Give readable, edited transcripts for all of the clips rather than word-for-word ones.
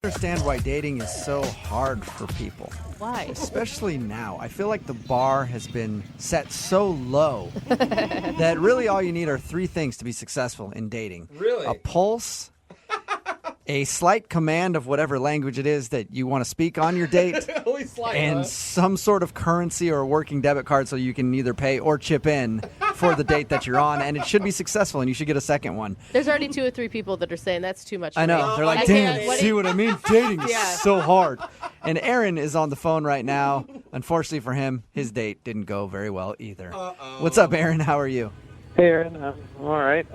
Understand why dating is so hard for people. Why? Especially now. I feel like the bar has been set so low that really all you need are three things to be successful in dating. Really? A pulse, a slight command of whatever language it is that you want to speak on your date, Only slight, and some sort of currency or a working debit card so you can either pay or chip in for the date that you're on, and it should be successful, and you should get a second one. There's already 2 or 3 people that are saying that's too much for I know. me. They're like, I damn, can't- see what I mean? Dating is Yeah. so hard. And Aaron is on the phone right now. Unfortunately for him, his date didn't go very well either. What's up, Aaron? How are you? Hey, Aaron. I'm all right.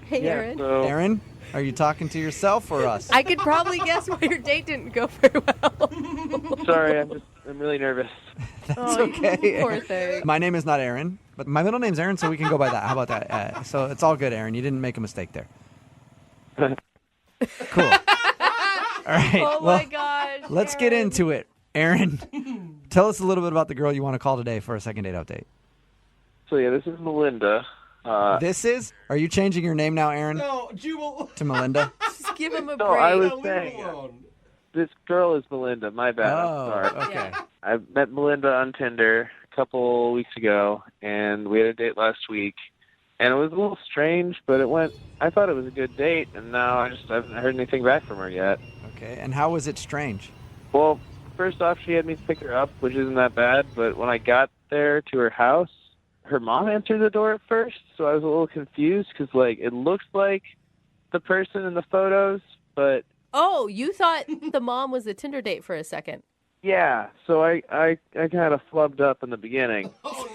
Hey, yeah, Aaron. So, Aaron, are you talking to yourself or us? I could probably guess why your date didn't go very well. sorry, I'm really nervous. That's okay. Poor thing. My name is not Aaron, but my middle name's Aaron, so we can go by that. How about that? So it's all good, Aaron. You didn't make a mistake there. Cool. All right. Oh well, my gosh. let's get into it. Aaron, tell us a little bit about the girl you want to call today for a second date update. So yeah, this is Melinda. This is? Are you changing your name now, Aaron, No, Jubal. to Melinda? Just give him a No, break. I was Leave saying, him alone. this girl is Melinda. My bad. Oh, I'm sorry. okay. I met Melinda on Tinder a couple weeks ago, and we had a date last week. And it was a little strange, but I thought it was a good date, and now I haven't heard anything back from her yet. Okay. And how was it strange? Well, first off, she had me pick her up, which isn't that bad, but when I got there to her house, her mom answered the door at first, so I was a little confused because, it looks like the person in the photos, but Oh, you thought the mom was the Tinder date for a second. yeah, so I kind of flubbed up in the beginning. Oh,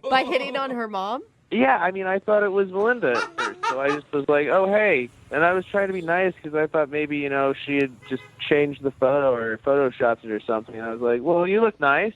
no. By hitting on her mom? Yeah, I mean, I thought it was Melinda at first, so I just was like, oh, hey. And I was trying to be nice because I thought maybe, she had just changed the photo or photoshopped it or something. And I was like, well, you look nice.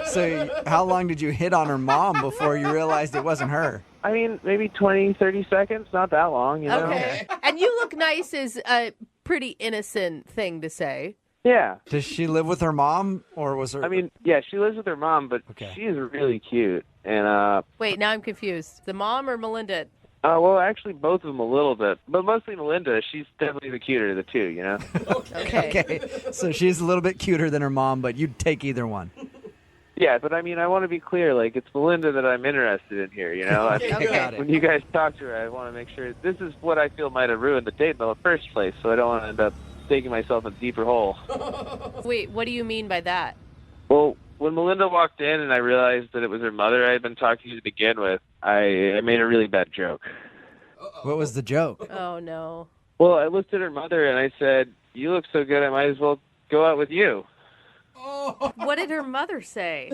So how long did you hit on her mom before you realized it wasn't her? I mean, maybe 20, 30 seconds, not that long, Okay. And you look nice is a pretty innocent thing to say. Yeah. Does she live with her mom, or was her... I mean, yeah, she lives with her mom, but Okay. she's really cute. And, Wait, now I'm confused. The mom or Melinda? well, actually, both of them a little bit, but mostly Melinda. She's definitely the cuter of the two, Okay. Okay, so she's a little bit cuter than her mom, but you'd take either one. Yeah, but I mean, I want to be clear. It's Melinda that I'm interested in here, Okay. Got it. When you guys talk to her, I want to make sure this is what I feel might have ruined the date in the first place, so I don't want to end up digging myself a deeper hole. Wait, what do you mean by that? Well, when Melinda walked in and I realized that it was her mother I had been talking to begin with, I made a really bad joke. What was the joke? Oh, no. Well, I looked at her mother and I said, "You look so good, I might as well go out with you." What did her mother say?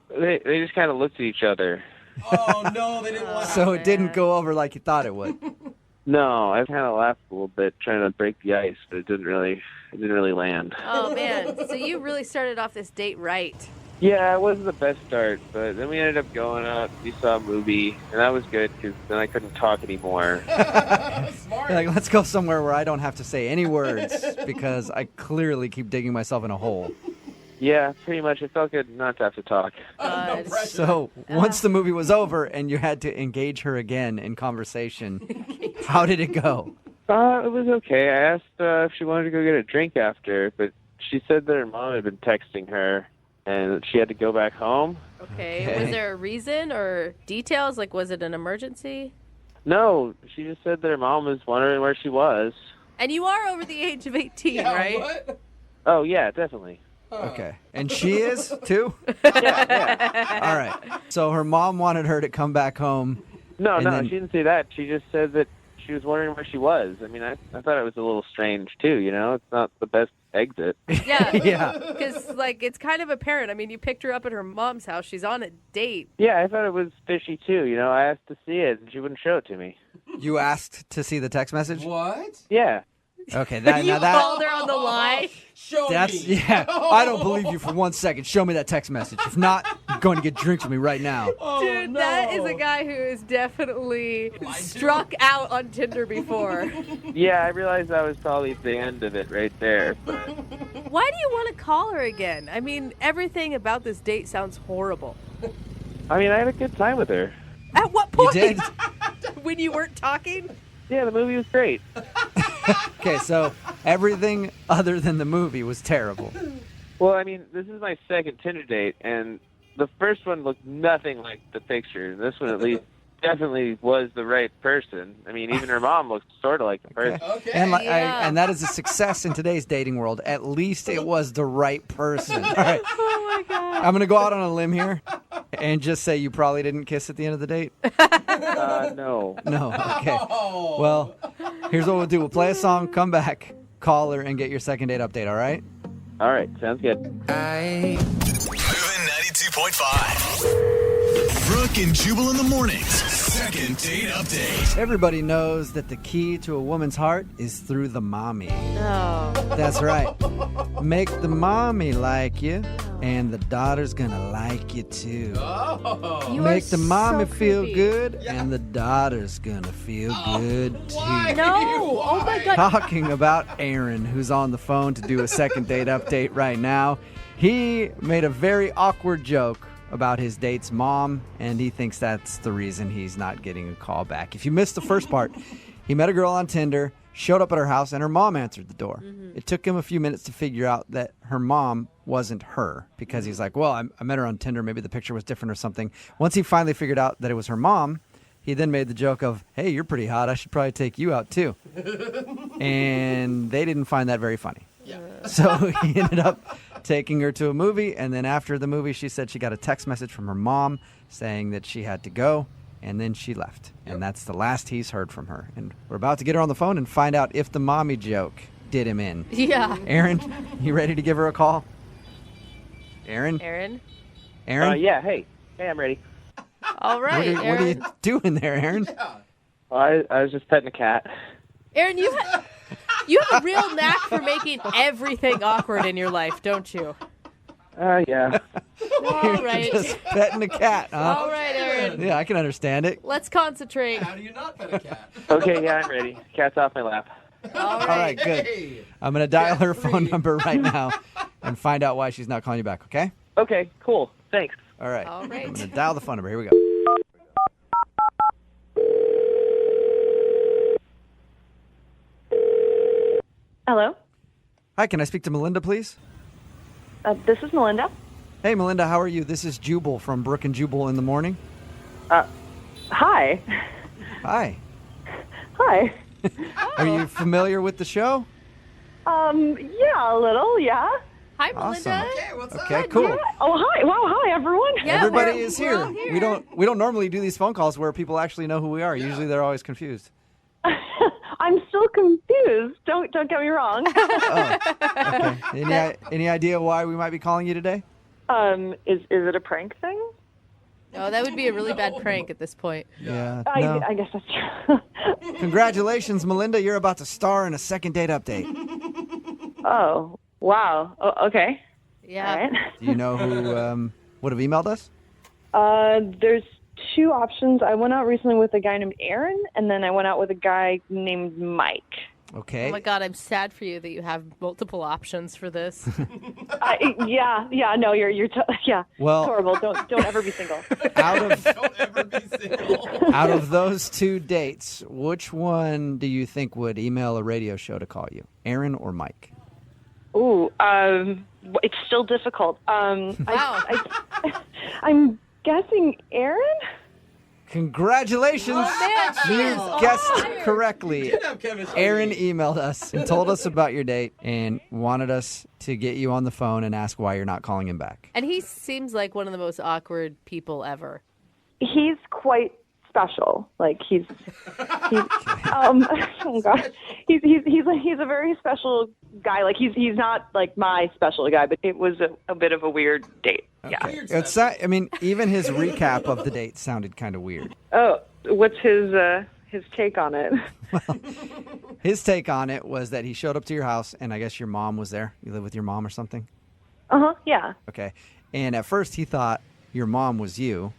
They just kind of looked at each other. Oh, no, they didn't want So it didn't man. go over like you thought it would. No, I kind of laughed a little bit trying to break the ice, but it didn't really land. Oh, man. So you really started off this date right. Yeah, it wasn't the best start, but then we ended up going out. We saw a movie, and that was good because then I couldn't talk anymore. Smart. Like, let's go somewhere where I don't have to say any words because I clearly keep digging myself in a hole. Yeah, pretty much. It felt good not to have to talk. No pressure. So once the movie was over and you had to engage her again in conversation, how did it go? It was okay. I asked if she wanted to go get a drink after, but she said that her mom had been texting her and that she had to go back home. Okay. Okay. Was there a reason or details? Like, was it an emergency? No, she just said that her mom was wondering where she was. And you are over the age of 18, Yeah, right? what? Oh, yeah, definitely. Okay. And she is, too? Yeah. All right. So her mom wanted her to come back home. No, And no, then- she didn't say that. She just said that she was wondering where she was. I mean, I thought it was a little strange, too, It's not the best exit. Yeah. Yeah. Because, it's kind of apparent. I mean, you picked her up at her mom's house. She's on a date. Yeah, I thought it was fishy, too. I asked to see it, and she wouldn't show it to me. You asked to see the text message? What? Yeah. Okay. You called her on the lie? Show That's, me. yeah. I don't believe you for 1 second. Show me that text message. If not, I'm going to get drinks with me right now. Oh, Dude, no. that is a guy who is definitely Lied to? struck out on Tinder before. Yeah, I realized that was probably the end of it right there. But Why do you want to call her again? I mean, everything about this date sounds horrible. I mean, I had a good time with her. At what You point? did? When you weren't talking? Yeah, the movie was great. Okay, so everything other than the movie was terrible. Well, I mean, this is my second Tinder date, and the first one looked nothing like the picture. This one, at least, definitely was the right person. I mean, even her mom looked sort of like the person. Okay. And that is a success in today's dating world. At least it was the right person. All right. Oh my God. I'm going to go out on a limb here and just say you probably didn't kiss at the end of the date. No. No. Okay. Oh. Well, here's what we'll do. We'll play a song, come back, call her, and get your second date update, all right? All right, sounds good. Moving 92.5. Brooke and Jubal in the mornings. Second date update. Everybody knows that the key to a woman's heart is through the mommy. Oh. That's right. Make the mommy like you, and the daughter's gonna like you too. Oh. You Make are the mommy so feel creepy. good, and the daughter's gonna feel good too. Why? No. Oh my God. Talking about Aaron, who's on the phone to do a second date update right now. He made a very awkward joke about his date's mom, and he thinks that's the reason he's not getting a call back. If you missed the first part, he met a girl on Tinder, showed up at her house, and her mom answered the door. It took him a few minutes to figure out that her mom wasn't her, because he's like, well, I met her on Tinder, maybe the picture was different or something. Once he finally figured out that it was her mom, he then made the joke of, hey, you're pretty hot, I should probably take you out too. And they didn't find that very funny. So he ended up taking her to a movie, and then after the movie, she said she got a text message from her mom saying that she had to go, and then she left. And that's the last he's heard from her. And we're about to get her on the phone and find out if the mommy joke did him in. Yeah. Aaron, you ready to give her a call? Aaron? Aaron. Aaron? Yeah, hey, I'm ready. All right, What are Aaron. you doing there, Aaron? Well, I was just petting a cat. Aaron, you have a real knack for making everything awkward in your life, don't you? Yeah. All right. Just petting a cat, huh? All right, Aaron. Yeah, I can understand it. Let's concentrate. How do you not pet a cat? Okay, yeah, I'm ready. Cat's off my lap. All All right, good. Hey. I'm going to dial her Cat-free. phone number right now and find out why she's not calling you back, okay? Okay, cool. Thanks. All right. All right. I'm going to dial the phone number. Here we go. Hello, Hi, can I speak to Melinda, please? this is Melinda. Hey, Melinda, how are you? This is Jubal from Brooke and Jubal in the morning. Hi. Hi. Hi. Are you familiar with the show? Yeah, a little, yeah. Hi, Awesome. Melinda. Hey, what's up? Okay, cool. Oh, hi. Wow, hi, everyone. Yeah, Everybody we're- is we're here. all here. We don't normally do these phone calls where people actually know who we are. Usually they're always confused. I'm still confused. Don't get me wrong. Okay. Any idea why we might be calling you today? Is it a prank thing? No, that would be a really bad prank at this point. Yeah. No. I guess that's true. Congratulations, Melinda. You're about to star in a second date update. Oh, wow. Oh, okay. Yeah. All right. Do you know who would have emailed us? There's two options. I went out recently with a guy named Aaron, and then I went out with a guy named Mike. Okay. Oh my God, I'm sad for you that you have multiple options for this. Yeah. No, you're yeah. Well- It's horrible. Don't ever be single. Don't ever be single. Out of those two dates, which one do you think would email a radio show to call you? Aaron or Mike? Ooh, it's still difficult. Wow. I'm guessing Aaron? Congratulations. Man, she You is on guessed fire. correctly. Did have chemistry. Aaron emailed us and told us about your date and wanted us to get you on the phone and ask why you're not calling him back. And he seems like one of the most awkward people ever. He's quite special. Like he's oh god, he's a very special guy. Like he's not like my special guy, but it was a bit of a weird date. Yeah. Weird It's not, I mean, even his recap of the date sounded kind of weird. Oh, what's his take on it? His take on it was that he showed up to your house, and I guess your mom was there. You live with your mom or something? Yeah. Okay. And at first he thought your mom was you.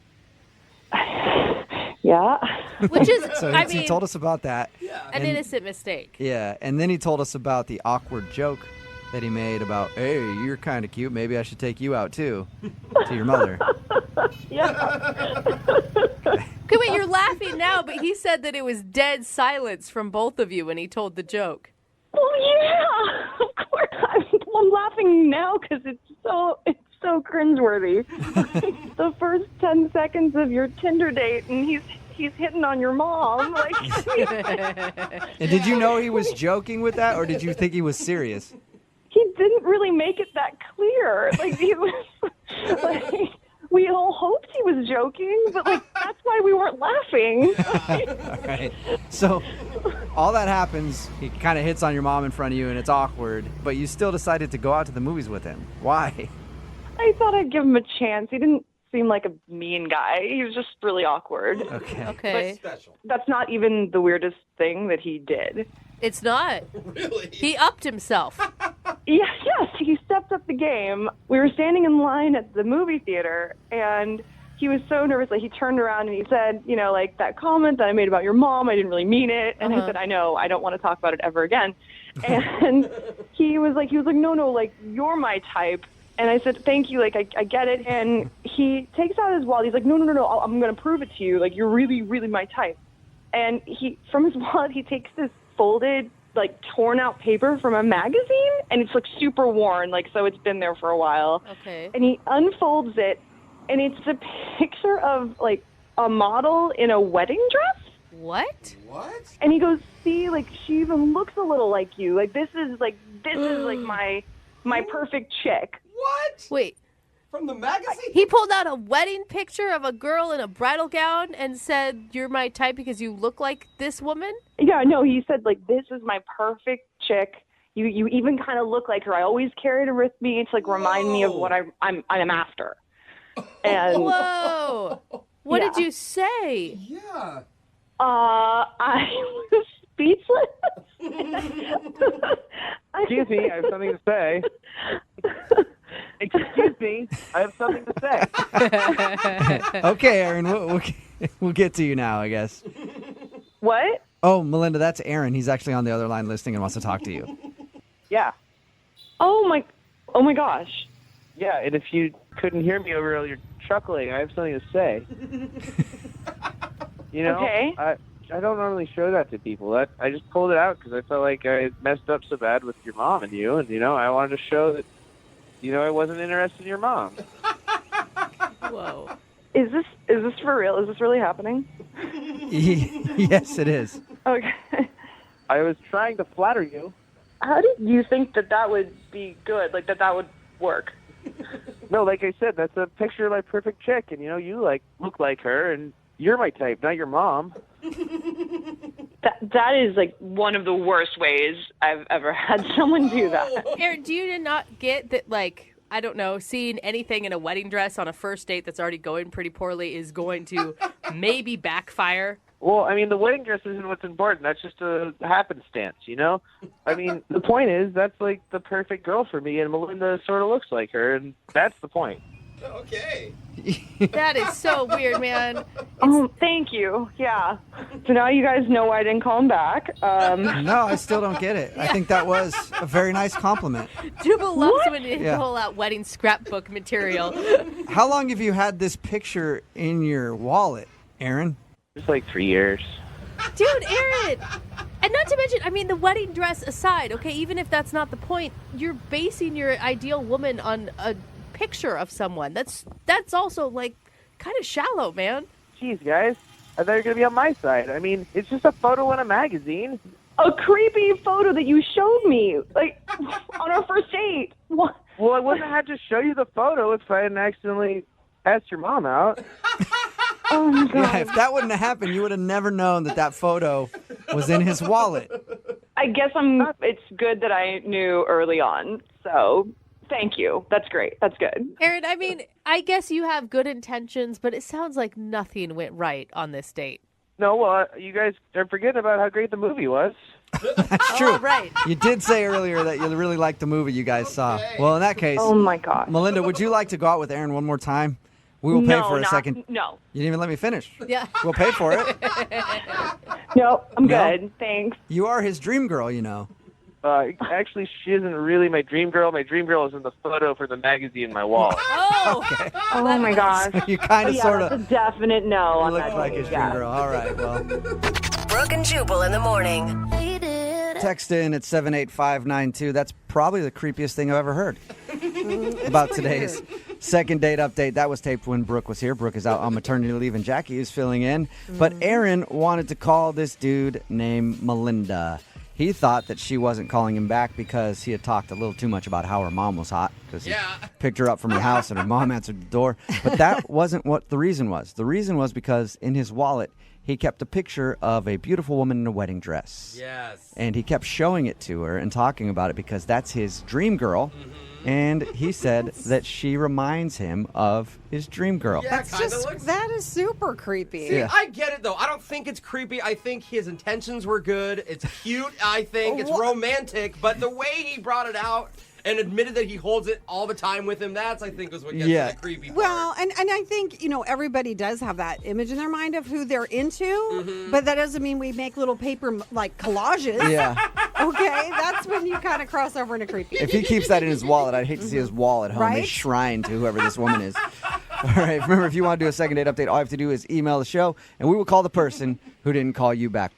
Yeah. Which is, So I he mean, told us about that. an innocent mistake. Yeah. And then he told us about the awkward joke that he made about, hey, you're kind of cute. Maybe I should take you out too, to your mother. Yeah. Okay, wait, you're laughing now, but he said that it was dead silence from both of you when he told the joke. Well, yeah, of course. I'm laughing now because it's so cringeworthy. The first 10 seconds of your Tinder date, and he's hitting on your mom. Like, And did you know he was joking with that, or did you think he was serious? he didn't really make it that clear. Like, he was like, we all hoped he was joking, but like that's why we weren't laughing. All right. So all that happens, he kind of hits on your mom in front of you, and it's awkward, but you still decided to go out to the movies with him. Why? I thought I'd give him a chance. He didn't seem like a mean guy. He was just really awkward. Okay. Okay. Special. That's not even the weirdest thing that he did. It's not. Really? He upped himself. Yes, he stepped up the game. We were standing in line at the movie theater, and he was so nervous that he turned around and he said, you know, like, that comment that I made about your mom, I didn't really mean it. And I said, I know, I don't want to talk about it ever again. And he was like, no, like, you're my type. And I said, thank you, like, I get it. And he takes out his wallet. He's like, no, I'm going to prove it to you. Like, you're really, really my type. And from his wallet, he takes this folded, like, torn out paper from a magazine, and it's, like, super worn, like, so it's been there for a while. Okay. And he unfolds it, and it's a picture of, like, a model in a wedding dress. What? What? And he goes, see, like, she even looks a little like you. Like, this is my perfect chick. What? Wait. From the magazine? He pulled out a wedding picture of a girl in a bridal gown and said, "You're my type because you look like this woman?" Yeah, no, he said, like, this is my perfect chick. You even kind of look like her. I always carried her with me to, like, remind me of what I'm after. And Whoa. What Yeah. did you say? Yeah. I was speechless. Excuse me, I have something to say. Excuse me, I have something to say. Okay, Aaron, we'll get to you now, I guess. What? Oh, Melinda, that's Aaron. He's actually on the other line listening and wants to talk to you. Yeah. Oh my gosh. Yeah, and if you couldn't hear me over all your chuckling, I have something to say. You know, Okay. I don't normally show that to people. I just pulled it out because I felt like I messed up so bad with your mom and you, and, you know, I wanted to show that, you know, I wasn't interested in your mom. Whoa. Is this for real? Is this really happening? Yes, it is. Okay. I was trying to flatter you. How did you think that would be good? Like that would work? No, like I said, that's a picture of my perfect chick, and, you know, you look like her, and you're my type, not your mom. That is like one of the worst ways I've ever had someone do that. Aaron, do you not get that, like, I don't know, seeing anything in a wedding dress on a first date that's already going pretty poorly is going to maybe backfire? Well, I mean, the wedding dress isn't what's important. That's just a happenstance, you know? I mean, the point is, that's like the perfect girl for me, and Melinda sort of looks like her, and that's the point. Okay. That is so weird, man. Oh, thank you. Yeah. So now you guys know why I didn't call him back. No, I still don't get it. I think that was a very nice compliment. Jubal loves when you Yeah. pull out wedding scrapbook material. How long have you had this picture in your wallet, Aaron? Just like 3 years. Dude, Aaron! And not to mention, I mean, the wedding dress aside, okay, even if that's not the point, you're basing your ideal woman on a picture of someone. That's also, like, kind of shallow, man. Jeez, guys. I thought you were going to be on my side. I mean, it's just a photo in a magazine. A creepy photo that you showed me, like, on our first date. What? Well, I wouldn't have had to show you the photo if I hadn't accidentally asked your mom out. Oh, my God. Yeah, if that wouldn't have happened, you would have never known that photo was in his wallet. I guess it's good that I knew early on, so thank you. That's great. That's good. Aaron, I mean, I guess you have good intentions, but it sounds like nothing went right on this date. No, well, you guys are forgetting about how great the movie was. That's true. Oh, right. You did say earlier that you really liked the movie you guys saw. Well, in that case, Oh, my God. Melinda, would you like to go out with Aaron one more time? We will pay No, for a not- second. No. You didn't even let me finish. Yeah. We'll pay for it. No, I'm No? good. Thanks. You are his dream girl, you know. Actually, she isn't really my dream girl. My dream girl is in the photo for the magazine in my wall. Oh! Oh, my gosh. You kind of Yeah, sort that's of a definite no on look that like date, his dream yeah. girl. All right, well. Brooke and Jubal in the morning. Text in at 78592. That's probably the creepiest thing I've ever heard about today's second date update. That was taped when Brooke was here. Brooke is out on maternity leave and Jackie is filling in. But Aaron wanted to call this dude named Melinda. He thought that she wasn't calling him back because he had talked a little too much about how her mom was hot because he picked her up from her house and her mom answered the door. But that wasn't what the reason was. The reason was because in his wallet, he kept a picture of a beautiful woman in a wedding dress. Yes. And he kept showing it to her and talking about it because that's his dream girl. And he said that she reminds him of his dream girl. Yeah, That is super creepy. See, I get it, though. I don't think it's creepy. I think his intentions were good. It's cute, I think. It's romantic. But the way he brought it out and admitted that he holds it all the time with him, that's, I think, was what gets to the creepy part. Well, and I think, everybody does have that image in their mind of who they're into, but that doesn't mean we make little paper, collages. Yeah. Okay, that's when you kind of cross over into creepy. If he keeps that in his wallet, I'd hate to see his wall at home. Right? A shrine to whoever this woman is. All right, remember, if you want to do a second date update, all you have to do is email the show, and we will call the person who didn't call you back.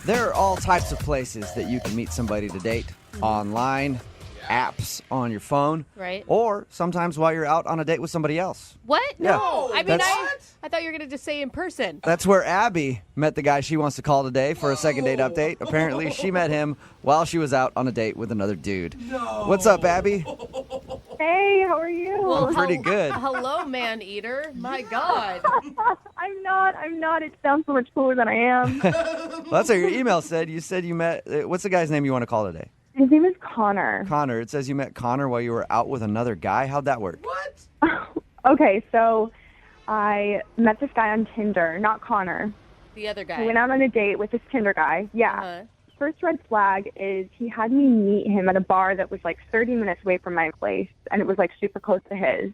There are all types of places that you can meet somebody to date. Online, apps on your phone. Right. Or sometimes while you're out on a date with somebody else. What? Yeah. No. I mean, That's- I thought you were going to just say in person. That's where Abby met the guy she wants to call today for a second date update. Apparently, she met him while she was out on a date with another dude. No. What's up, Abby? Hey, how are you? Well, Pretty good. Hello, man eater. My God. I'm not. It sounds so much cooler than I am. Well, that's what your email said. You said you met, what's the guy's name you want to call today? His name is Connor. Connor. It says you met Connor while you were out with another guy. How'd that work? What? Okay, so I met this guy on Tinder, not Connor. The other I guy. went out on a date with this Tinder guy. Yeah. Uh-huh. First red flag is he had me meet him at a bar that was 30 minutes away from my place, and it was super close to his.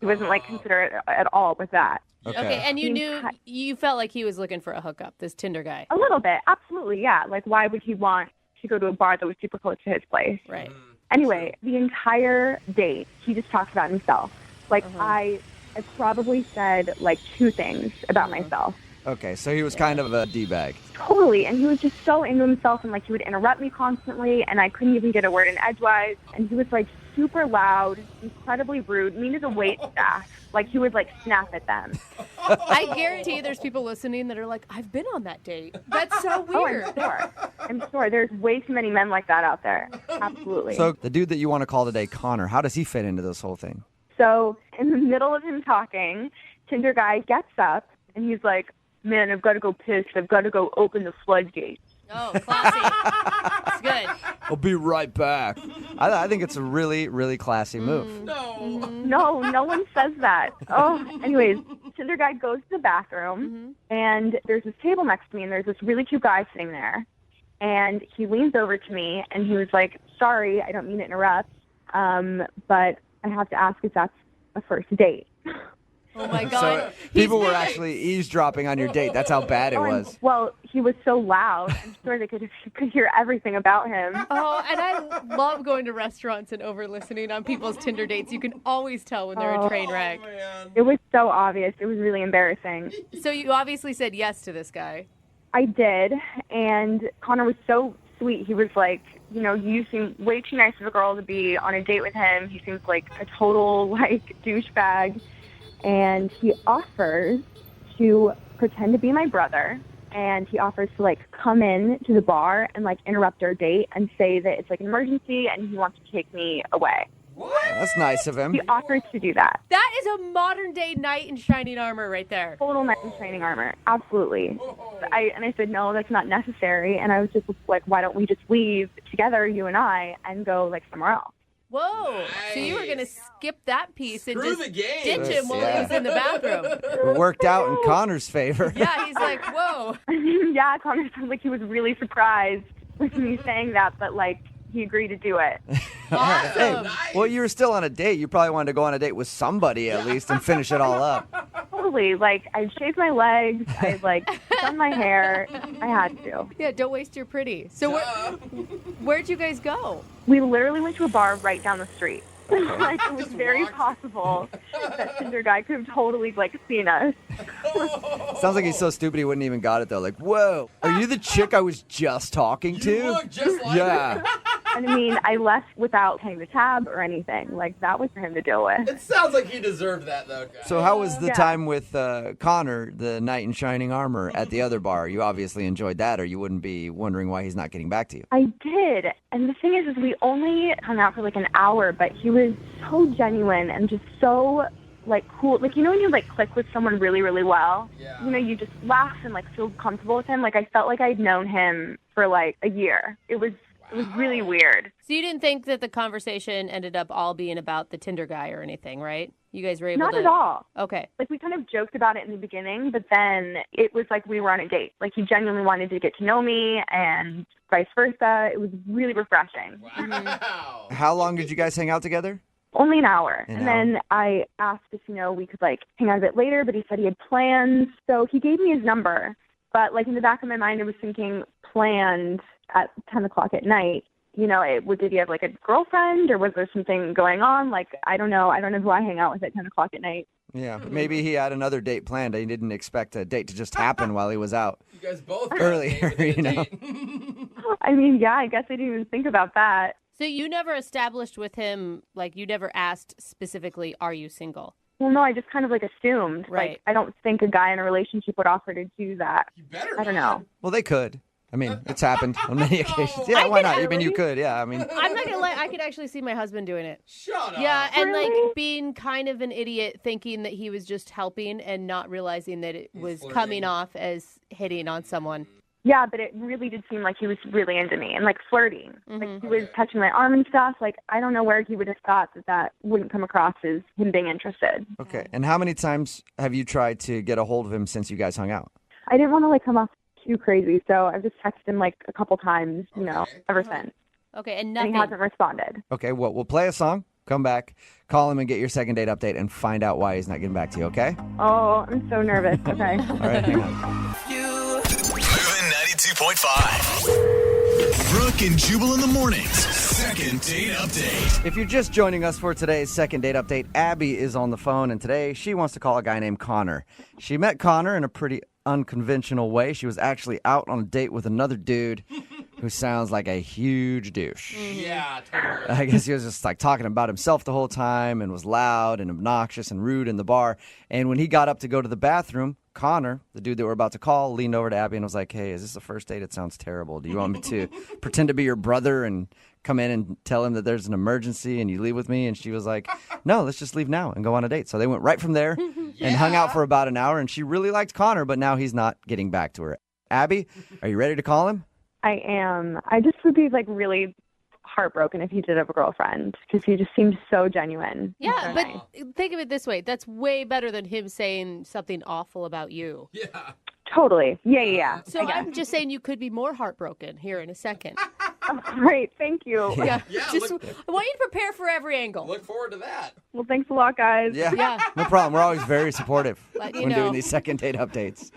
He wasn't considerate at all with that. Okay, and you felt like he was looking for a hookup, this Tinder guy. A little bit, absolutely, yeah. Why would he want to go to a bar that was super close to his place? Right. Anyway, the entire date, he just talks about himself. I probably said two things about myself. Okay, so he was kind of a D-bag. Totally, and he was just so into himself, and he would interrupt me constantly, and I couldn't even get a word in edgewise. And he was super loud, incredibly rude, mean to the wait staff. He would snap at them. I guarantee there's people listening that are like, I've been on that date. That's so weird. I'm sure. There's way too many men like that out there. Absolutely. So the dude that you want to call today, Connor, how does he fit into this whole thing? So in the middle of him talking, Tinder guy gets up, and he's like, man, I've got to go piss. I've got to go open the floodgates. Oh, classy. It's good. I'll be right back. I think it's a really, really classy move. No one says that. Oh, anyways, Tinder guy goes to the bathroom, and there's this table next to me, and there's this really cute guy sitting there. And he leans over to me, and he was like, sorry, I don't mean to interrupt, but I have to ask if that's a first date. Oh, my God. So people were actually eavesdropping on your date. That's how bad it was. Well, he was so loud. I'm sure they could hear everything about him. Oh, and I love going to restaurants and over-listening on people's Tinder dates. You can always tell when they're a train wreck. It was so obvious. It was really embarrassing. So you obviously said yes to this guy. I did, and Connor was so sweet. He was like, you seem way too nice of a girl to be on a date with him. He seems like a total, douchebag. And he offers to pretend to be my brother, and he offers to, come in to the bar and, interrupt our date and say that it's, an emergency and he wants to take me away. What? That's nice of him. He offered to do that. That is a modern-day knight in shining armor right there. Total knight in shining armor. Absolutely. I said, no, that's not necessary. And I was just like, why don't we just leave together, you and I, and go, somewhere else? Whoa. Nice. So you were going to skip that piece and Screw just the game. ditch him while Yeah. he was in the bathroom. It worked out in Connor's favor. Yeah, he's like, whoa. Yeah, Connor sounded like he was really surprised with me saying that, but, he agreed to do it. Awesome. Well, you were still on a date. You probably wanted to go on a date with somebody at least and finish it all up. Totally. I shaved my legs. I, done my hair. I had to. Yeah, don't waste your pretty. So where'd you guys go? We literally went to a bar right down the street. Like, it was Just very walked. possible that Tinder guy could have totally, like, seen us. Sounds like he's so stupid he wouldn't even got it, though. Like, whoa, are you the chick I was just talking to? You look just like Yeah. her. And I mean, I left without paying the tab or anything. Like, that was for him to deal with. It sounds like he deserved that, though, guys. So how was the Yeah. time with Connor, the knight in shining armor, at the other bar? You obviously enjoyed that, or you wouldn't be wondering why he's not getting back to you. I did. And the thing is we only hung out for like an hour, but he was so genuine and just so, like, cool. Like, you know when you, like, click with someone really, really well? Yeah. You know, you just laugh and, like, feel comfortable with him. Like, I felt like I'd known him for, like, a year. It was really weird. So you didn't think that the conversation ended up all being about the Tinder guy or anything, right? You guys were able Not to... at all. Okay. Like, we kind of joked about it in the beginning, but then it was like we were on a date. Like, he genuinely wanted to get to know me and vice versa. It was really refreshing. Wow. How long did you guys hang out together? Only an hour. An And hour. then I asked if, we could, like, hang out a bit later, but he said he had plans. So he gave me his number. But, like, in the back of my mind, I was thinking planned at 10 o'clock at night. Did he have, like, a girlfriend, or was there something going on? Like, I don't know. I don't know who I hang out with at 10 o'clock at night. Yeah, maybe he had another date planned. He didn't expect a date to just happen while he was out. You guys both Earlier, you know. I mean, yeah, I guess I didn't even think about that. So you never established with him, like, you never asked specifically, are you single? Well, no, I just kind of, like, assumed. Right. Like, I don't think a guy in a relationship would offer to do that. You better I don't not. know. Well, they could. I mean, it's happened on many occasions. Yeah, why not? I mean, you could. Yeah, I mean, I'm not going to lie, I could actually see my husband doing it. Shut up. Yeah, and Really? like being kind of an idiot, thinking that he was just helping and not realizing that it was flirting. coming off as hitting on someone. Yeah, but it really did seem like he was really into me and, like, flirting. Like, he was Okay. touching my arm and stuff. Like, I don't know where he would have thought that wouldn't come across as him being interested. okay. And how many times have you tried to get a hold of him since you guys hung out? I didn't want to, like, come off too crazy, so I've just texted him, like, a couple times, Okay. ever since. Okay, and And nothing. he hasn't responded. Okay, well, we'll play a song, come back, call him and get your second date update and find out why he's not getting back to you, okay? Oh, I'm so nervous. Okay. All right, hang on. Moving 92.5. Brooke and Jubal in the mornings. Second date update. If you're just joining us for today's second date update, Abby is on the phone, and today she wants to call a guy named Connor. She met Connor in a pretty unconventional way. She was actually out on a date with another dude who sounds like a huge douche. Yeah, totally. I guess he was just like talking about himself the whole time and was loud and obnoxious and rude in the bar. And when he got up to go to the bathroom, Connor, the dude that we're about to call, leaned over to Abby and was like, "Hey, is this the first date? It sounds terrible. Do you want me to pretend to be your brother and come in and tell him that there's an emergency and you leave with me?" And she was like, "No, let's just leave now and go on a date." So they went right from there and hung out for about an hour. And she really liked Connor, but now he's not getting back to her. Abby, are you ready to call him? I am. I just would be, like, really heartbroken if he did have a girlfriend, because he just seemed so genuine. Yeah, So but nice. think of it this way. That's way better than him saying something awful about you. Yeah. Totally. Yeah. So I'm just saying you could be more heartbroken here in a second. Oh, great. Thank you. Yeah, Yeah, just look- I want you to prepare for every angle. Look forward to that. Well, thanks a lot, guys. Yeah. Yeah. No problem. We're always very supportive Let you when know. doing these second date updates.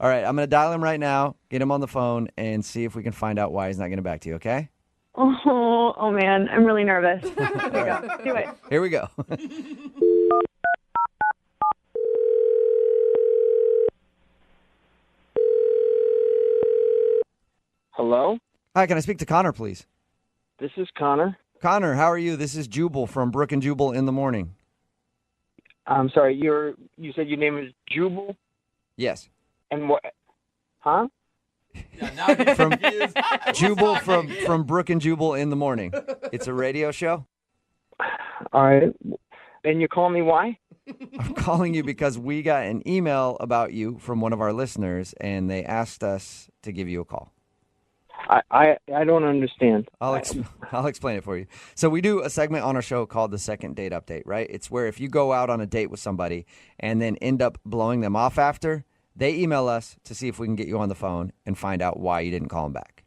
All right, I'm going to dial him right now, get him on the phone, and see if we can find out why he's not getting back to you, okay? Oh man, I'm really nervous. Here we go. Do it. Here we go. Hello, Hi, can I speak to Connor, please? this is Connor. Connor, how are you? This is Jubal from Brooke and Jubal in the morning. I'm sorry, you said your name is Jubal, Yes. and what? Huh? Yeah, now you're From confused. Jubal from Brooke and Jubal in the morning. It's a radio show. All right. And you're calling me why? I'm calling you because we got an email about you from one of our listeners, and they asked us to give you a call. I don't understand. I'll explain it for you. So we do a segment on our show called the Second Date Update, right? It's where if you go out on a date with somebody and then end up blowing them off after, they email us to see if we can get you on the phone and find out why you didn't call them back.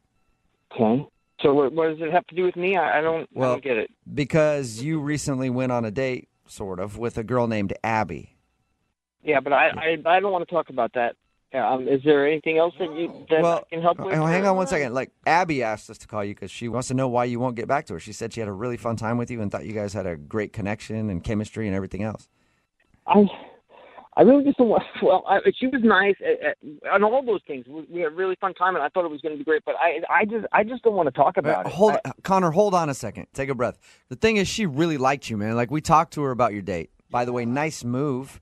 Okay. So what does it have to do with me? I don't get it. Because you recently went on a date, sort of, with a girl named Abby. Yeah, but I don't want to talk about that. Is there anything else that I can help with? Hang on one second. Like, Abby asked us to call you because she wants to know why you won't get back to her. She said she had a really fun time with you and thought you guys had a great connection and chemistry and everything else. I really just don't want. Well, she was nice on all those things. We had a really fun time, and I thought it was going to be great. But I just don't want to talk about it. Connor, hold on a second. Take a breath. The thing is, she really liked you, man. Like, we talked to her about your date. By the way, nice move,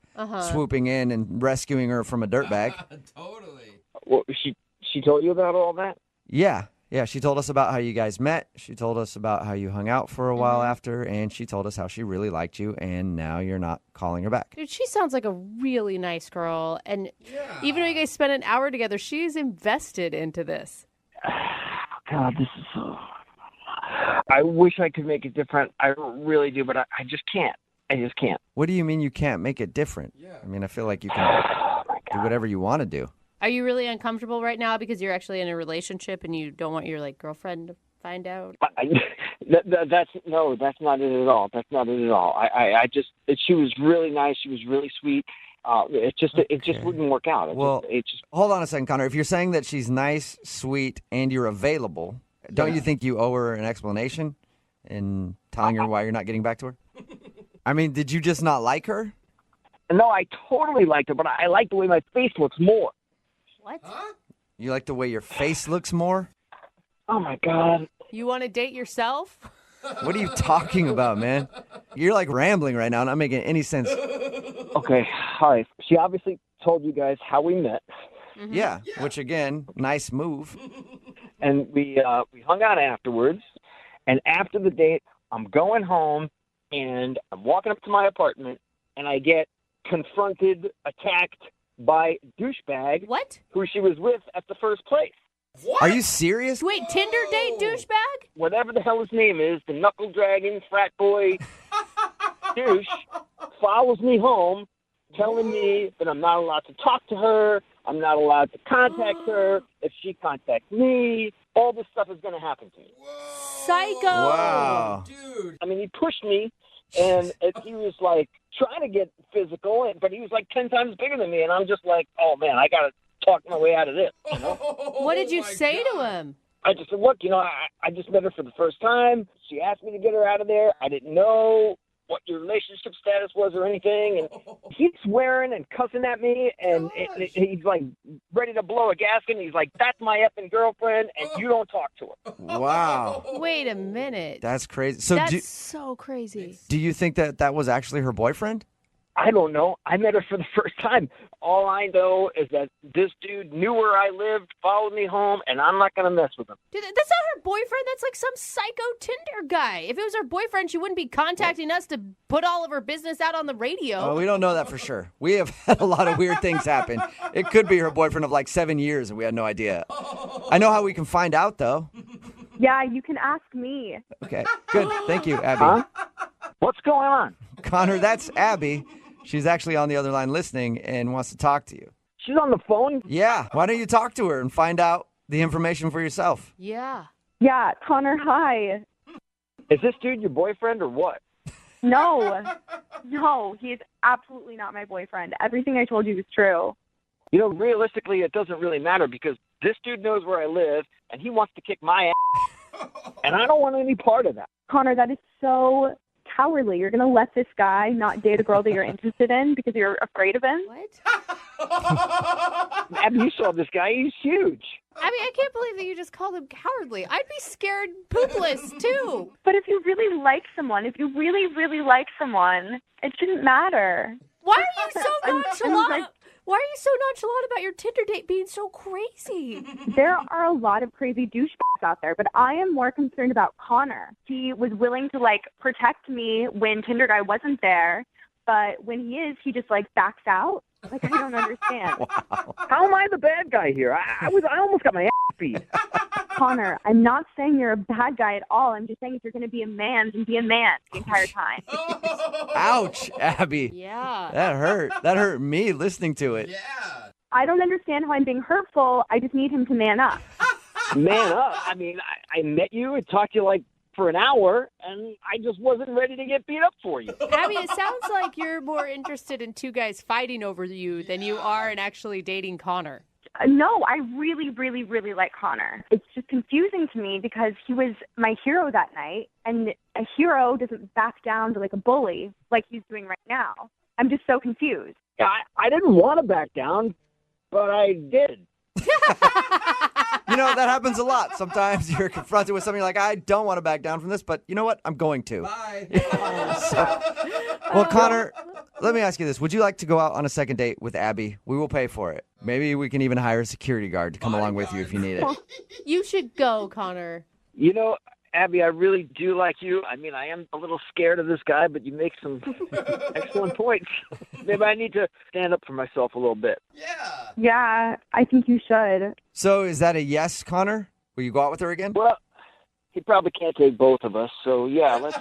swooping in and rescuing her from a dirtbag. Totally. Well, she told you about all that? Yeah. She told us about how you guys met. She told us about how you hung out for a while after, and she told us how she really liked you, and now you're not calling her back. Dude, she sounds like a really nice girl, and even though you guys spent an hour together, she's invested into this. God, this is so... I wish I could make it different. I really do, but I just can't. I just can't. What do you mean you can't make it different? Yeah. I mean, I feel like you can do whatever you want to do. Are you really uncomfortable right now because you're actually in a relationship and you don't want your girlfriend to find out? That's not it at all. That's not it at all. She was really nice. She was really sweet. It just wouldn't work out. Hold on a second, Connor. If you're saying that she's nice, sweet, and you're available, don't you think you owe her an explanation in telling her why you're not getting back to her? I mean, did you just not like her? No, I totally liked her, but I like the way my face looks more. What? Huh? You like the way your face looks more? Oh, my God. You want to date yourself? What are you talking about, man? You're rambling right now, not making any sense. Okay, all right. She obviously told you guys how we met. Mm-hmm. Yeah, which again, nice move. And we hung out afterwards. And after the date, I'm going home, and I'm walking up to my apartment, and I get confronted, attacked by douchebag. What? Who she was with at the first place. What? Are you serious? Wait, Tinder date douchebag? Whatever the hell his name is, the knuckle dragging frat boy douche follows me home, telling me that I'm not allowed to talk to her, I'm not allowed to contact her. If she contacts me, all this stuff is going to happen to me. Whoa. Psycho. Wow. Dude. I mean, he pushed me, and he was trying to get physical, but he was 10 times bigger than me, and I'm just oh man, I got to talk my way out of this. You know? What did you say to him? I just said, look, I just met her for the first time. She asked me to get her out of there. I didn't know what your relationship status was or anything. And he's swearing and cussing at me, and he's ready to blow a gasket. And he's like, that's my effing girlfriend, and you don't talk to her. Wow. Wait a minute. That's crazy. So That's so crazy. Do you think that was actually her boyfriend? I don't know. I met her for the first time. All I know is that this dude knew where I lived, followed me home, and I'm not going to mess with him. Dude, that's not her boyfriend. That's some psycho Tinder guy. If it was her boyfriend, she wouldn't be contacting us to put all of her business out on the radio. Oh, we don't know that for sure. We have had a lot of weird things happen. It could be her boyfriend of 7 years, and we had no idea. I know how we can find out, though. Yeah, you can ask me. Okay, good. Thank you, Abby. Huh? What's going on? Connor, that's Abby. She's actually on the other line listening and wants to talk to you. She's on the phone? Yeah. Why don't you talk to her and find out the information for yourself? Yeah. Yeah, Connor, hi. Is this dude your boyfriend or what? No, he is absolutely not my boyfriend. Everything I told you is true. Realistically, it doesn't really matter because this dude knows where I live, and he wants to kick my ass, and I don't want any part of that. Connor, that is so cowardly. You're going to let this guy not date a girl that you're interested in because you're afraid of him? What? Abby, you saw this guy. He's huge. I mean, I can't believe that you just called him cowardly. I'd be scared poopless, too. But if you really like someone, it shouldn't matter. Why are you so nonchalant? Why are you so nonchalant about your Tinder date being so crazy? There are a lot of crazy douchebags out there, but I am more concerned about Connor. He was willing to protect me when Tinder guy wasn't there, but when he is, he just backs out. I don't understand. Wow. How am I the bad guy here? I almost got my ass beat. Connor, I'm not saying you're a bad guy at all. I'm just saying if you're going to be a man, then be a man the entire time. Ouch, Abby. Yeah. That hurt. That hurt me listening to it. Yeah. I don't understand how I'm being hurtful. I just need him to man up. Man up? I mean, I met you and talked to you for an hour, and I just wasn't ready to get beat up for you. Abby, it sounds like you're more interested in two guys fighting over you than you are in actually dating Connor. No, I really, really, really like Connor. It's just confusing to me because he was my hero that night, and a hero doesn't back down to like a bully like he's doing right now. I'm just so confused. Yeah, I didn't want to back down, but I did. You know, that happens a lot. Sometimes you're confronted with something you're like, I don't want to back down from this, but you know what? I'm going to. Bye. Well, Connor, let me ask you this. Would you like to go out on a second date with Abby? We will pay for it. Maybe we can even hire a security guard to come along with you if you need it. You should go, Connor. You know, Abby, I really do like you. I mean, I am a little scared of this guy, but you make some excellent points. Maybe I need to stand up for myself a little bit. Yeah. Yeah, I think you should. So is that a yes, Connor? Will you go out with her again? Well, he probably can't take both of us, so yeah, let's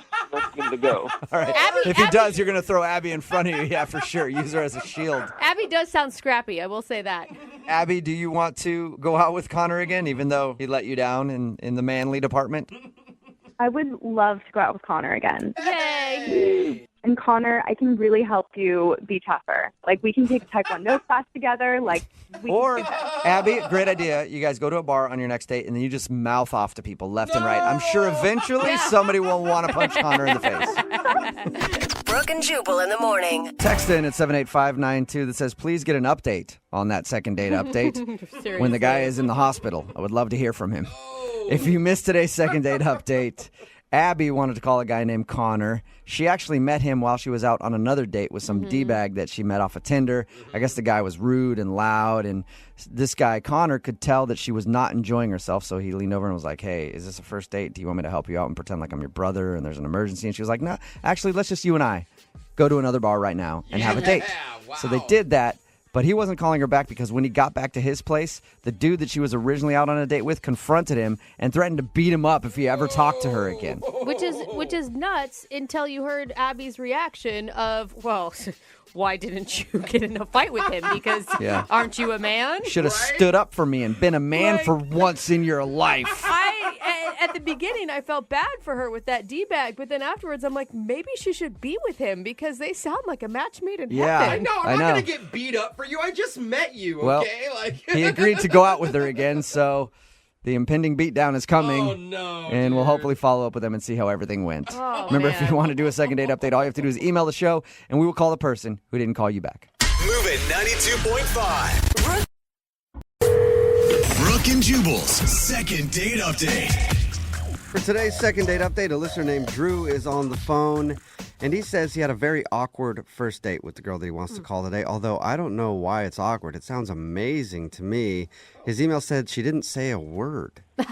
give it a go. All right. Abby- If he Abby- does, you're going to throw Abby in front of you. Yeah, for sure. Use her as a shield. Abby does sound scrappy, I will say that. Abby, do you want to go out with Connor again, even though he let you down in the manly department? I would love to go out with Connor again. Yay! And Connor, I can really help you be tougher. Like, we can take a Taekwondo class together. Like, we Or, Abby, great idea. You guys go to a bar on your next date, and then you just mouth off to people left and right. I'm sure eventually somebody will want to punch Connor in the face. Brooke and Jubal in the morning. Text in at 78592 that says, please get an update on that second date update when the guy is in the hospital. I would love to hear from him. If you missed today's second date update, Abby wanted to call a guy named Connor. She actually met him while she was out on another date with some D-bag that she met off of Tinder. I guess the guy was rude and loud, and this guy, Connor, could tell that she was not enjoying herself, so he leaned over and was like, hey, is this a first date? Do you want me to help you out and pretend like I'm your brother and there's an emergency? And she was like, no, actually, let's just you and I go to another bar right now and have a date. Wow. So they did that. But he wasn't calling her back because when he got back to his place, the dude that she was originally out on a date with confronted him and threatened to beat him up if he ever talked to her again. Which is nuts until you heard Abby's reaction of, well, why didn't you get in a fight with him? Because aren't you a man? Should have stood up for me and been a man for once in your life. At the beginning, I felt bad for her with that D-bag, but then afterwards, I'm like, maybe she should be with him because they sound like a match made in heaven. I'm not going to get beat up for you. I just met you, okay? Well, he agreed to go out with her again, so the impending beatdown is coming. Oh, no. And we'll hopefully follow up with them and see how everything went. Oh, Remember, man. if you want to do a second date update, all you have to do is email the show, and we will call the person who didn't call you back. Move it 92.5. Brooke and Jubal's second date update. For today's second date update, a listener named Drew is on the phone, and he says he had a very awkward first date with the girl that he wants to call today, although I don't know why it's awkward. It sounds amazing to me. His email said she didn't say a word. So,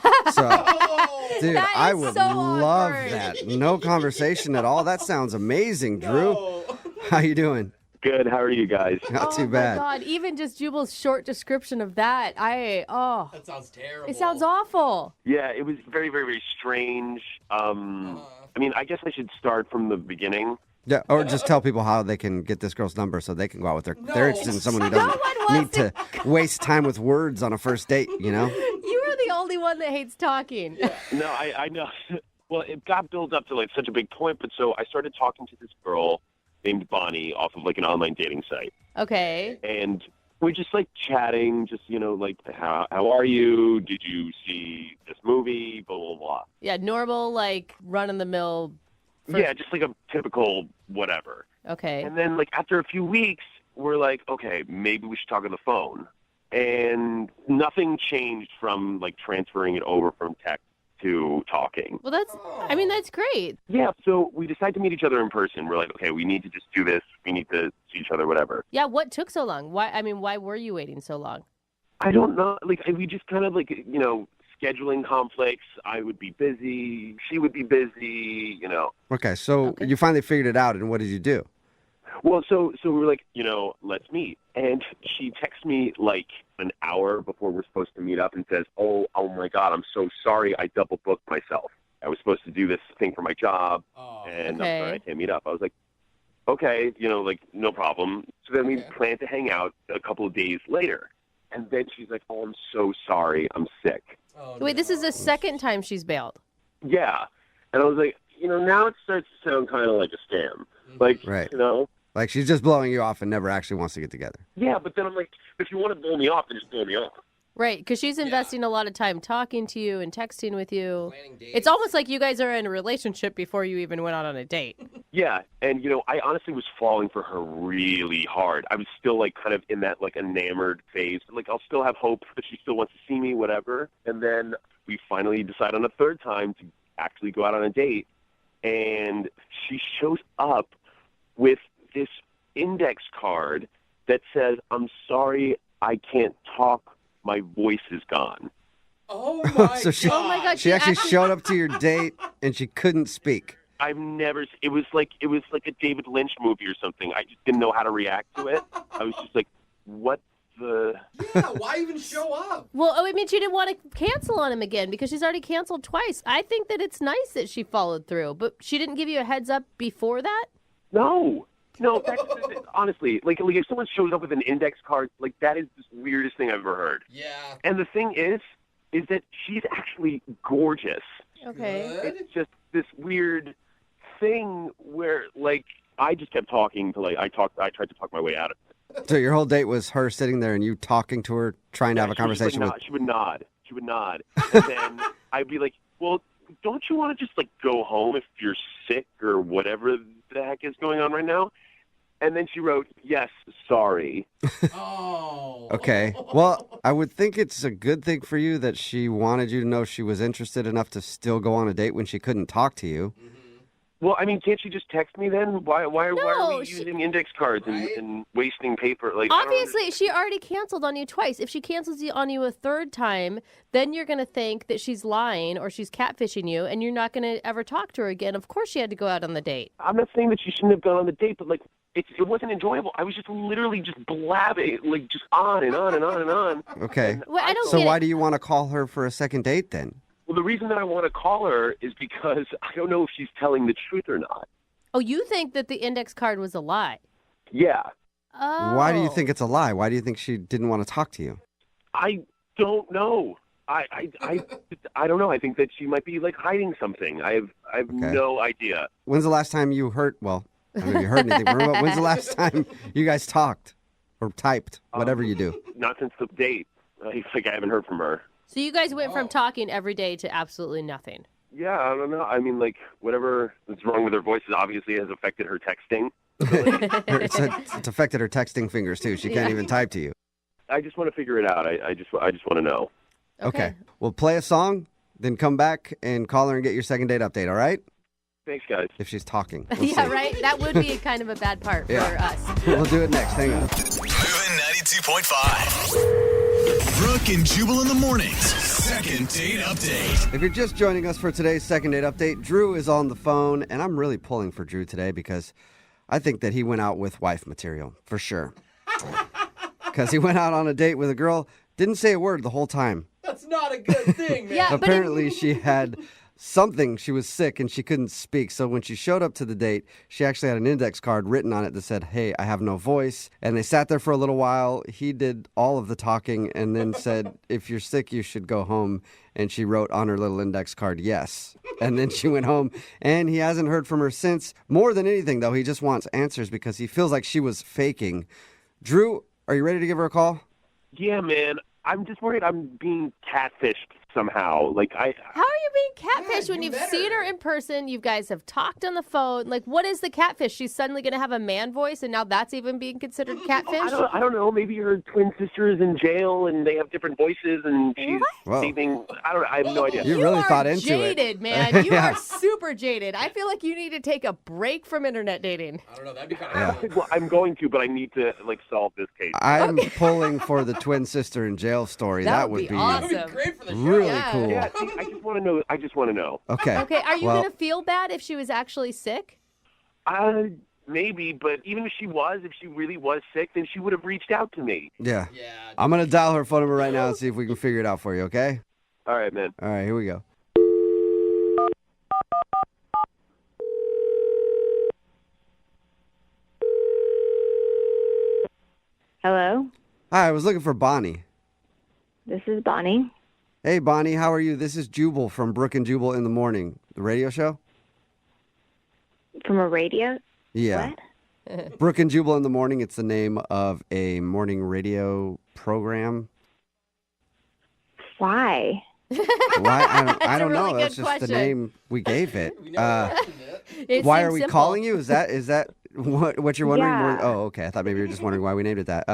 dude, That is I would so love awkward. that. No conversation at all. That sounds amazing, Drew. How you doing? Good. How are you guys? Not too Oh bad. my God, even just Jubal's short description of that, That sounds terrible. it sounds awful. Yeah, it was very, very, very strange. I mean, I guess I should start from the beginning. Yeah, or just tell people how they can get this girl's number so they can go out with her. They're interested in someone who doesn't need to waste time with words on a first date, you know? You are the only one that hates talking. No, I know. Well, it got built up to like such a big point, but so I started talking to this girl named Bonnie off of like an online dating site. Okay. And we're just like chatting, just, you know, like, how are you? Did you see this movie? Blah, blah, blah. Yeah, normal, like, run-of-the-mill. Yeah, just like a typical whatever. Okay. And then, like, after a few weeks, we're like, okay, maybe we should talk on the phone. And nothing changed from, like, transferring it over from text to talking. Well, that's great. Yeah, so we decided to meet each other in person. We're like, okay, we need to just do this. We need to see each other, whatever. Yeah, what took so long? Why were you waiting so long? I don't know. Like, we just kind of, like, you know, scheduling conflicts. I would be busy. She would be busy, you know. Okay, so you finally figured it out, and what did you do? Well, so we were like, you know, let's meet. And she texts me like an hour before we're supposed to meet up and says, oh my God, I'm so sorry. I double booked myself. I was supposed to do this thing for my job, and I'm sorry I can't meet up. I was like, okay, you know, like, no problem. So then we planned to hang out a couple of days later. And then she's like, oh, I'm so sorry. I'm sick. Wait, this is the second time she's bailed. Yeah. And I was like, now it starts to sound kind of like a scam. Like, Right. Like she's just blowing you off and never actually wants to get together. Yeah, but then I'm like, if you want to blow me off, then just blow me off. Right, because she's investing a lot of time talking to you and texting with you. It's almost like you guys are in a relationship before you even went out on a date. Yeah, and I honestly was falling for her really hard. I was still like kind of in that like enamored phase. Like I'll still have hope that she still wants to see me, whatever. And then we finally decide on a third time to actually go out on a date, and she shows up with this index card that says, "I'm sorry, I can't talk. My voice is gone." Oh my So she, Oh my God, she actually showed up to your date and she couldn't speak. I've never. It was like a David Lynch movie or something. I just didn't know how to react to it. I was just like, "What the?" Yeah, why even show up? Well, I mean, she didn't want to cancel on him again because she's already canceled twice. I think that it's nice that she followed through, but she didn't give you a heads up before that? No, that's honestly, like if someone shows up with an index card, like that is the weirdest thing I've ever heard. Yeah. And the thing is that she's actually gorgeous. Okay. It's just this weird thing where like I just kept talking to I tried to talk my way out of it. So your whole date was her sitting there and you talking to her, trying to have a conversation with. She would nod. And then I'd be like, "Well, don't you want to just like go home if you're sick or whatever the heck is going on right now?" And then she wrote, "Yes, sorry." Oh. Okay. Well, I would think it's a good thing for you that she wanted you to know she was interested enough to still go on a date when she couldn't talk to you. Well, I mean, can't she just text me then? Why are No, we using index cards and wasting paper? Like, Obviously, she already canceled on you twice. If she cancels on you a third time, then you're going to think that she's lying or she's catfishing you, and you're not going to ever talk to her again. Of course she had to go out on the date. I'm not saying that she shouldn't have gone on the date, but like, it wasn't enjoyable. I was just literally just blabbing, like just on and on and on and on. Okay. Well, I don't So get why it. do you want to call her for a second date then? Well, the reason that I want to call her is because I don't know if she's telling the truth or not. Oh, you think that the index card was a lie? Yeah. Oh. Why do you think it's a lie? Why do you think she didn't want to talk to you? I don't know. I don't know. I think that she might be like hiding something. I have no idea. When's the last time you heard? Well, I don't know if you heard anything. But when's the last time you guys talked or typed? Whatever you do. Not since the date. I haven't heard from her. So you guys went from talking every day to absolutely nothing. Yeah, I don't know. I mean, like, whatever is wrong with her voice obviously has affected her texting. It's affected her texting fingers too. She can't even type to you. I just want to figure it out. I just want to know. Okay. Well, play a song, then come back and call her and get your second date update, all right? Thanks, guys. If she's talking. Yeah, right? That would be kind of a bad part for us. We'll do it next. Hang on. Moving 92.5. Brooke and Jubal in the mornings. Second date update. If you're just joining us for today's second date update, Drew is on the phone, and I'm really pulling for Drew today because I think that he went out with wife material, for sure. Because he went out on a date with a girl, didn't say a word the whole time. That's not a good thing, man. Apparently, she had something. She was sick and she couldn't speak. So when she showed up to the date, she actually had an index card written on it that said, "Hey, I have no voice." And they sat there for a little while. He did all of the talking and then said, "If you're sick, you should go home." And she wrote on her little index card, "Yes." And then she went home, and he hasn't heard from her since. More than anything, though, he just wants answers because he feels like she was faking. Drew, are you ready to give her a call? Yeah, man. I'm just worried I'm being catfished somehow. Like, How are you being catfished when you've seen her in person? You guys have talked on the phone. Like, what is the catfish? She's suddenly going to have a man voice, and now that's even being considered catfish? I don't know. Maybe her twin sister is in jail and they have different voices and she's saving. I have no idea. You really thought into jaded, it. man. You Yeah. are super jaded. I feel like you need to take a break from internet dating. I don't know. That'd be kind of cool. Well, I'm going to, but I need to like solve this case. I'm pulling for the twin sister in jail story. That would be awesome. That'd be great for the show. really Yeah. cool. Yeah, see, I just want to know. I just want to know. Okay. Okay, are you Well, going to feel bad if she was actually sick? Maybe, but even if she really was sick, then she would have reached out to me. Yeah. Yeah. I'm going to dial her phone number right now and see if we can figure it out for you, okay? All right, man. All right, here we go. Hello, Hi, I was looking for Bonnie. this is Bonnie. Hey, Bonnie, how are you? This is Jubal from Brooke and Jubal in the Morning, the radio show. From a radio? Yeah. What? Brooke and Jubal in the morning. It's the name of a morning radio program. Why? Why? I don't really know. That's good just the question. name we gave it. It Why seems are we simple. calling you? Is that what you're wondering? Yeah. Oh, okay. I thought maybe you were just wondering why we named it that.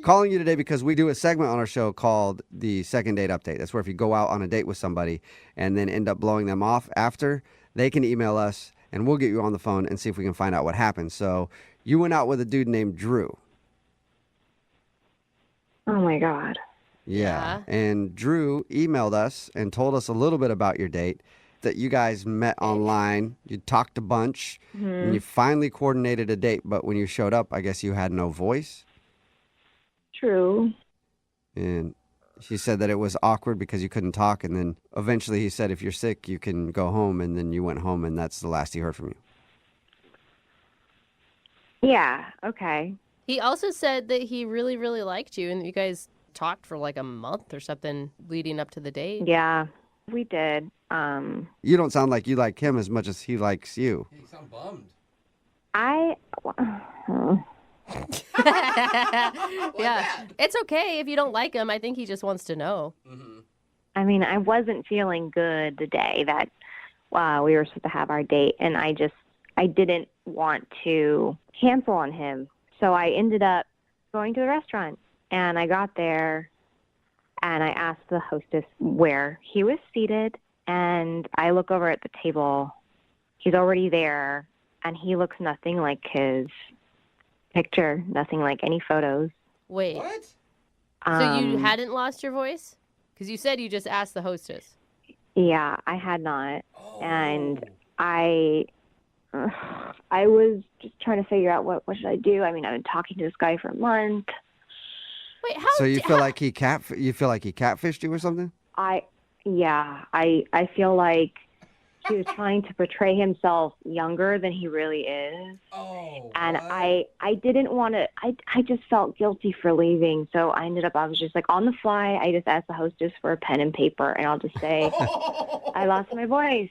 Calling you today because we do a segment on our show called the Second Date Update. That's where if you go out on a date with somebody and then end up blowing them off after, they can email us and we'll get you on the phone and see if we can find out what happened. So you went out with a dude named Drew. Oh my God. Yeah. And Drew emailed us and told us a little bit about your date, that you guys met online, you talked a bunch, and you finally coordinated a date. But when you showed up, I guess you had no voice. True. And she said that it was awkward because you couldn't talk. And then eventually he said, if you're sick, you can go home. And then you went home, and that's the last he heard from you. Yeah, okay. He also said that he really, really liked you and that you guys talked for like a month or something leading up to the date. Yeah, we did. You don't sound like you like him as much as he likes you. You sound bummed. Yeah, it's okay if you don't like him. I think he just wants to know. I mean, I wasn't feeling good the day that we were supposed to have our date, and I didn't want to cancel on him. So I ended up going to the restaurant, and I got there, and I asked the hostess where he was seated, and I look over at the table. He's already there, and he looks nothing like his picture, nothing like any photos. Wait. What? So you hadn't lost your voice? Because you said you just asked the hostess. Yeah, I had not. And I was just trying to figure out what should I do. I mean, I've been talking to this guy for a month. Wait, how? So you feel like he catfished you or something? I feel like he was trying to portray himself younger than he really is. Oh. And I didn't want to, I just felt guilty for leaving. So I was just like on the fly. I just asked the hostess for a pen and paper, and I'll just say, I lost my voice.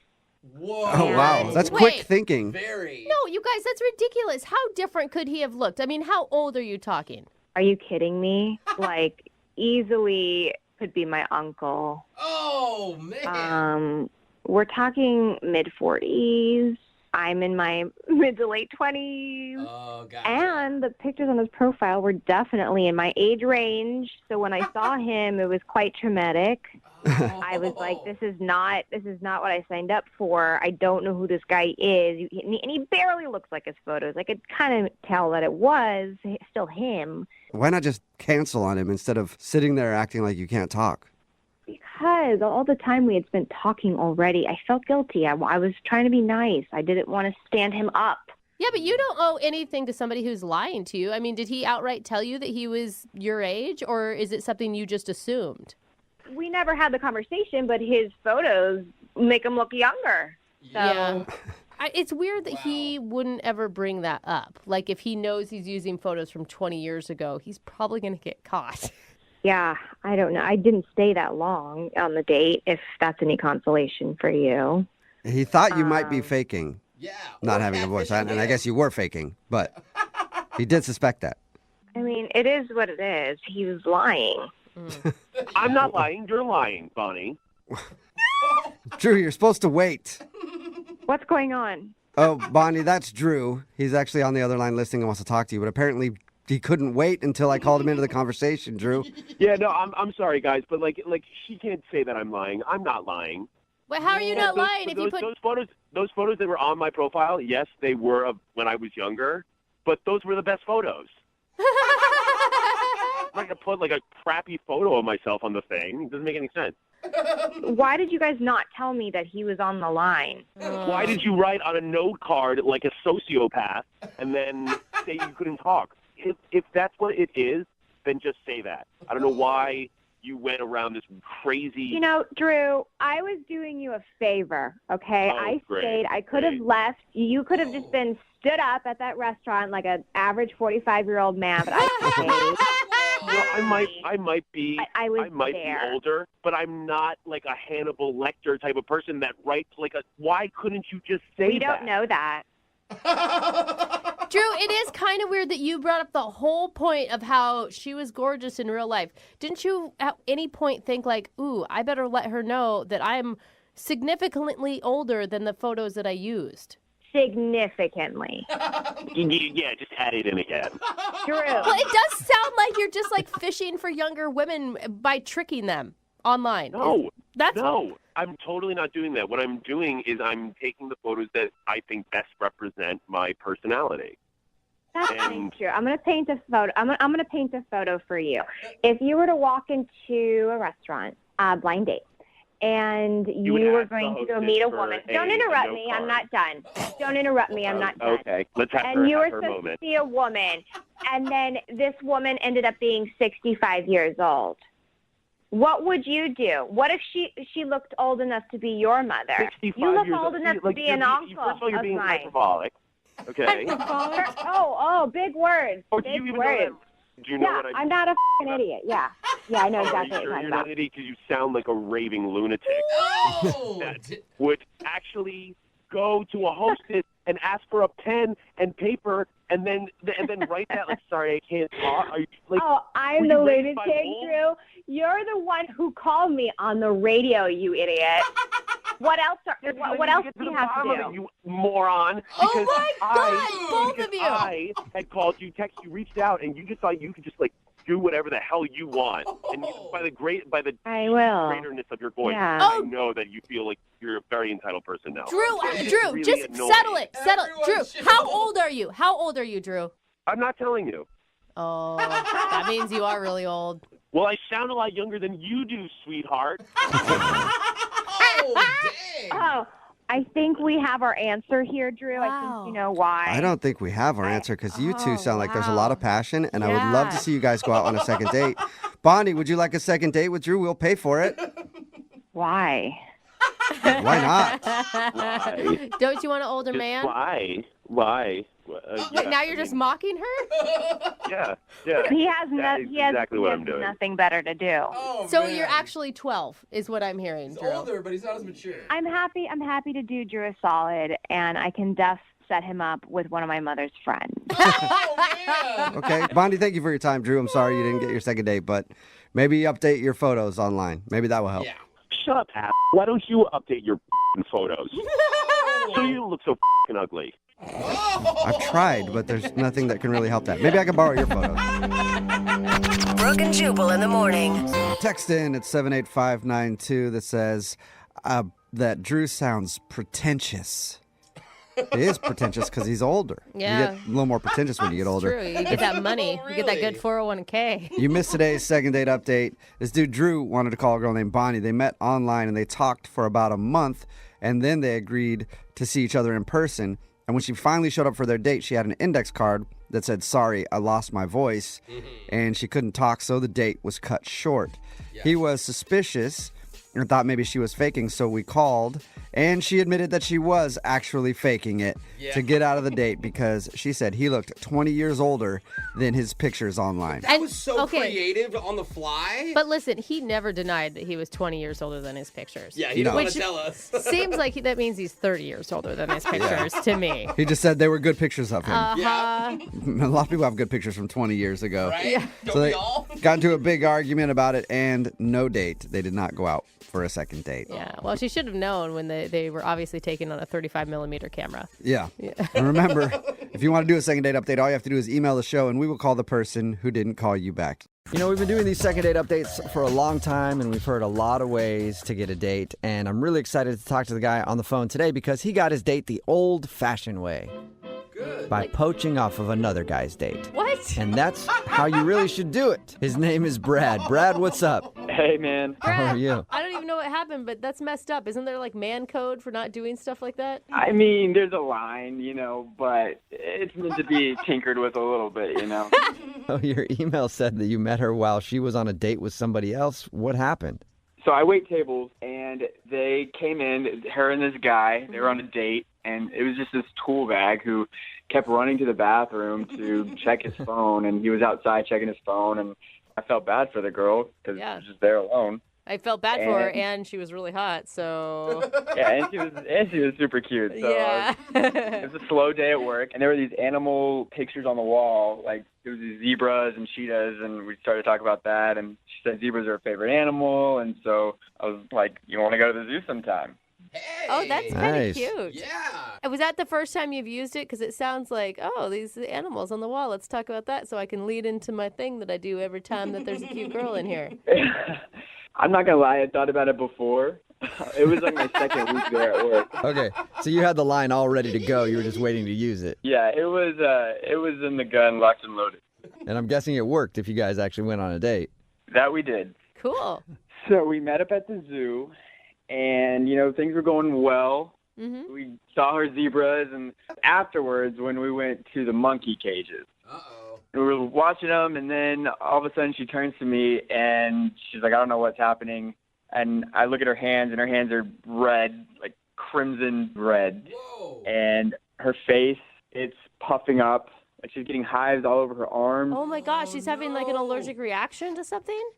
Whoa. Oh, wow. That's quick thinking. Very. No, you guys, that's ridiculous. How different could he have looked? I mean, how old are you talking? Are you kidding me? Like, easily could be my uncle. Oh, man. We're talking mid-40s. I'm in my mid to late 20s. Oh, gotcha. And the pictures on his profile were definitely in my age range. So when I saw him, it was quite traumatic. I was like, this is not what I signed up for. I don't know who this guy is. And he barely looks like his photos. I could kind of tell that it was still him. Why not just cancel on him instead of sitting there acting like you can't talk? Because all the time we had spent talking already, I felt guilty. I was trying to be nice. I didn't want to stand him up. Yeah, but you don't owe anything to somebody who's lying to you. I mean, did he outright tell you that he was your age, or is it something you just assumed? We never had the conversation, but his photos make him look younger. So. Yeah. It's weird that he wouldn't ever bring that up. Like, if he knows he's using photos from 20 years ago, he's probably going to get caught. Yeah, I don't know. I didn't stay that long on the date, if that's any consolation for you. He thought you might be faking. Yeah. Not having a voice. And I guess you were faking, but he did suspect that. I mean, it is what it is. He was lying. I'm not lying. You're lying, Bonnie. Drew, you're supposed to wait. What's going on? Oh, Bonnie, that's Drew. He's actually on the other line listening and wants to talk to you, but apparently he couldn't wait until I called him into the conversation, Drew. Yeah, no, I'm sorry, guys, but like she can't say that I'm lying. I'm not lying. Well, how are you not lying if you put those photos that were on my profile? Yes, they were of when I was younger, but those were the best photos. I'm not gonna put like a crappy photo of myself on the thing. It doesn't make any sense. Why did you guys not tell me that he was on the line? Why did you write on a note card like a sociopath and then say you couldn't talk? If that's what it is, then just say that. I don't know why you went around this crazy... You know, Drew, I was doing you a favor, okay? Oh, great, stayed. I could have left. You could have just been stood up at that restaurant like an average 45-year-old man, but I stayed. Well, I might be there. older, but I'm not like a Hannibal Lecter type of person that writes like a... Why couldn't you just say that? We don't know that. Drew, it is kind of weird that you brought up the whole point of how she was gorgeous in real life. Didn't you at any point think like, ooh, I better let her know that I'm significantly older than the photos that I used? Significantly. Yeah, just add it in again. Drew. Well, it does sound like you're just like fishing for younger women by tricking them online. No, That's no, I'm totally not doing that. What I'm doing is I'm taking the photos that I think best represent my personality. That's not true. I'm gonna paint a photo. I'm gonna paint a photo for you. If you were to walk into a restaurant, blind date, and you were going to go meet a woman. Don't interrupt me. I'm not done. Don't interrupt me. I'm not done. Okay, let's have And her, you were have her supposed moment. to see a woman, and then this woman ended up being 65 years old. What would you do? What if she looked old enough to be your mother? 65 You look years old enough to like, be an uncle First of all, you're of being mine. hyperbolic. Okay. Oh, big words. Or do Big you even words. know that? Do you know Yeah, what I I'm not a f***ing idiot. Yeah, I know Are exactly you what sure you're you're talking not about. an idiot? Because you sound like a raving lunatic. That would actually go to a hostess and ask for a pen and paper and then write that like, sorry, I can't talk. Are you, like, Oh, I'm were the you raised by lunatic, wolves? Drew. You're the one who called me on the radio, you idiot. What else? What else do you have to do? You moron. Oh Because my I, God, both because of you. I had called you, texted you, reached out, and you just thought you could just like do whatever the hell you want. And you, by the I will. greaterness of your voice, Yeah. I know that you feel like you're a very entitled person now. Drew, It's Drew, really just annoying. settle it. Drew, how old are you? How old are you, Drew? I'm not telling you. Oh, that means you are really old. Well, I sound a lot younger than you do, sweetheart. Oh, I think we have our answer here, Drew. I think you know why. I don't think we have our answer because you two sound like there's a lot of passion, and I would Yeah. love to see you guys go out on a second date. Bonnie, would you like a second date with Drew? We'll pay for it. Why? Why not? Why? Don't you want an older man? Why? Why? Wait, now you're just mocking her? Yeah. He has That is exactly what I'm doing. nothing better to do. So you're actually 12, is what I'm hearing, Drew. older, but he's not as mature. I'm happy to do Drew a solid, and I can set him up with one of my mother's friends. Okay. Bonnie, thank you for your time. Drew, I'm sorry you didn't get your second date, but maybe update your photos online. Maybe that will help. Shut up, ass. Why don't you update your photos? So you don't look so ugly. I've tried, but there's nothing that can really help that. Maybe I can borrow your photos. Brooke and Jubal in the morning. Text in at 78592 that says that Drew sounds pretentious. He is pretentious because he's older. Yeah. You get a little more pretentious when you get older. True, you get that money. You get that good 401k. You missed today's second date update. This dude, Drew, wanted to call a girl named Bonnie. They met online and they talked for about a month, and then they agreed to see each other in person. And when she finally showed up for their date, she had an index card that said, "Sorry, I lost my voice." And she couldn't talk, so the date was cut short. He was suspicious and thought maybe she was faking, so we called, and she admitted that she was actually faking it to get out of the date because she said he looked 20 years older than his pictures online. That was so creative on the fly. But listen, he never denied that he was 20 years older than his pictures. Yeah, he didn't want to tell us. Seems like that means he's 30 years older than his pictures to me. He just said they were good pictures of him. Uh-huh. A lot of people have good pictures from 20 years ago. Right? Yeah. So they got into a big argument about it and no date. They did not go out for a second date. Yeah, well, she should have known when they were obviously taken on a 35mm camera. Yeah. And remember, if you want to do a second date update, all you have to do is email the show and we will call the person who didn't call you back. You know, we've been doing these second date updates for a long time, and we've heard a lot of ways to get a date. And I'm really excited to talk to the guy on the phone today because he got his date the old-fashioned way. Good. By poaching off of another guy's date. What? And that's how you really should do it. His name is Brad. Brad, what's up? Hey, man. How are you? I don't even know what happened, but that's messed up. Isn't there like man code for not doing stuff like that? I mean, there's a line, but it's meant to be tinkered with a little bit, Oh, your email said that you met her while she was on a date with somebody else. What happened? So I wait tables, and they came in, her and this guy, they were on a date, and it was just this tool bag who kept running to the bathroom to check his phone, and he was outside checking his phone, and I felt bad for the girl because she was just there alone. I felt bad for her, and she was really hot, so... Yeah, and she was super cute. So yeah. It was a slow day at work, and there were these animal pictures on the wall. Like, there was these zebras and cheetahs, and we started to talk about that, and she said zebras are her favorite animal, and so I was like, you want to go to the zoo sometime? Oh, that's kind of Nice. cute. Yeah. Was that the first time you've used it? Because it sounds like, oh, these animals on the wall. Let's talk about that so I can lead into my thing that I do every time that there's a cute girl in here. I'm not going to lie, I thought about it before. It was like my second week there at work. Okay, so you had the line all ready to go. You were just waiting to use it. Yeah, it was in the gun, locked and loaded. And I'm guessing it worked if you guys actually went on a date. That we did. Cool. So we met up at the zoo, and, things were going well. Mm-hmm. We saw her zebras, and afterwards, when we went to the monkey cages, we were watching them, and then all of a sudden she turns to me, and she's like, I don't know what's happening. And I look at her hands, and her hands are red, like crimson red. Whoa. And her face, it's puffing up. Like she's getting hives all over her arms. Oh, my gosh. She's having, like, an allergic reaction to something?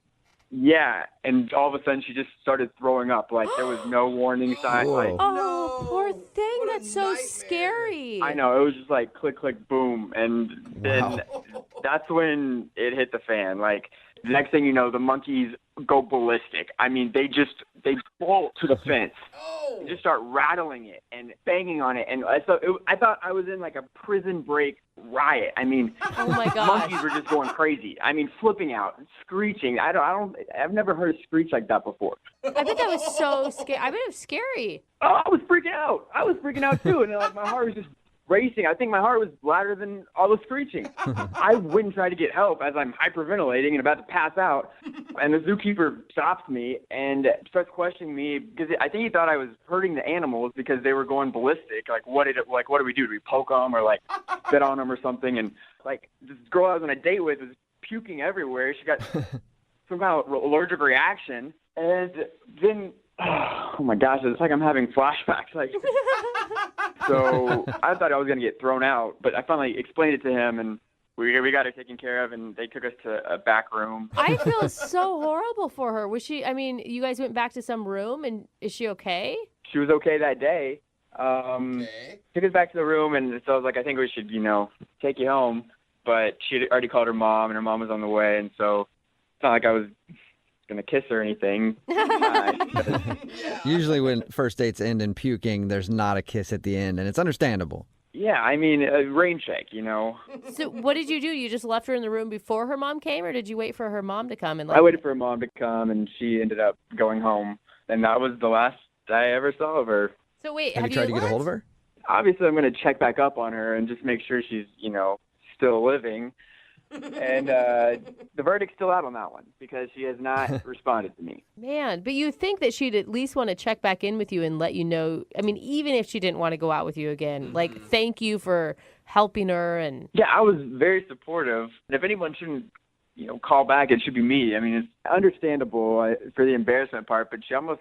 Yeah, and all of a sudden she just started throwing up. Like there was no warning sign. Like, Oh, poor thing. That's so scary. I know, it was just like click, click, boom. And then that's when it hit the fan. Like the next thing you know, the monkeys go ballistic. I mean, they bolt to the fence. And just start rattling it and banging on it. And I thought I was in like a prison break riot. I mean, oh my gosh. Monkeys were just going crazy. I mean, flipping out, screeching. I've never heard a screech like that before. I bet that was so scary. I bet it was scary. Oh, I was freaking out. I was freaking out too. And like my heart was just racing. I think my heart was louder than all the screeching. I went and tried to get help as I'm hyperventilating and about to pass out. And the zookeeper stops me and starts questioning me because I think he thought I was hurting the animals because they were going ballistic. Like, what do we do? Do we poke them or like spit on them or something? And like this girl I was on a date with was puking everywhere. She got some kind of allergic reaction. And then, oh my gosh, it's like I'm having flashbacks. Like, so I thought I was going to get thrown out, but I finally explained it to him, and we got her taken care of, and they took us to a back room. I feel so horrible for her. Was she, I mean, you guys went back to some room, and is she okay? She was okay that day. Took us back to the room, and so I was like, I think we should, take you home. But she had already called her mom, and her mom was on the way, and so it's not like I was going to kiss her or anything. Usually when first dates end in puking, there's not a kiss at the end, and it's understandable. Yeah, I mean, a rain check, So what did you do? You just left her in the room before her mom came, or did you wait for her mom to come? I waited for her mom to come, and she ended up going home. And that was the last I ever saw of her. So wait, have you tried to get a hold of her? Obviously, I'm going to check back up on her and just make sure she's, still living. And the verdict's still out on that one because she has not responded to me. Man, but you think that she'd at least want to check back in with you and let you know. I mean, even if she didn't want to go out with you again, like thank you for helping her. And yeah, I was very supportive. If anyone shouldn't, call back, it should be me. I mean, it's understandable for the embarrassment part, but she almost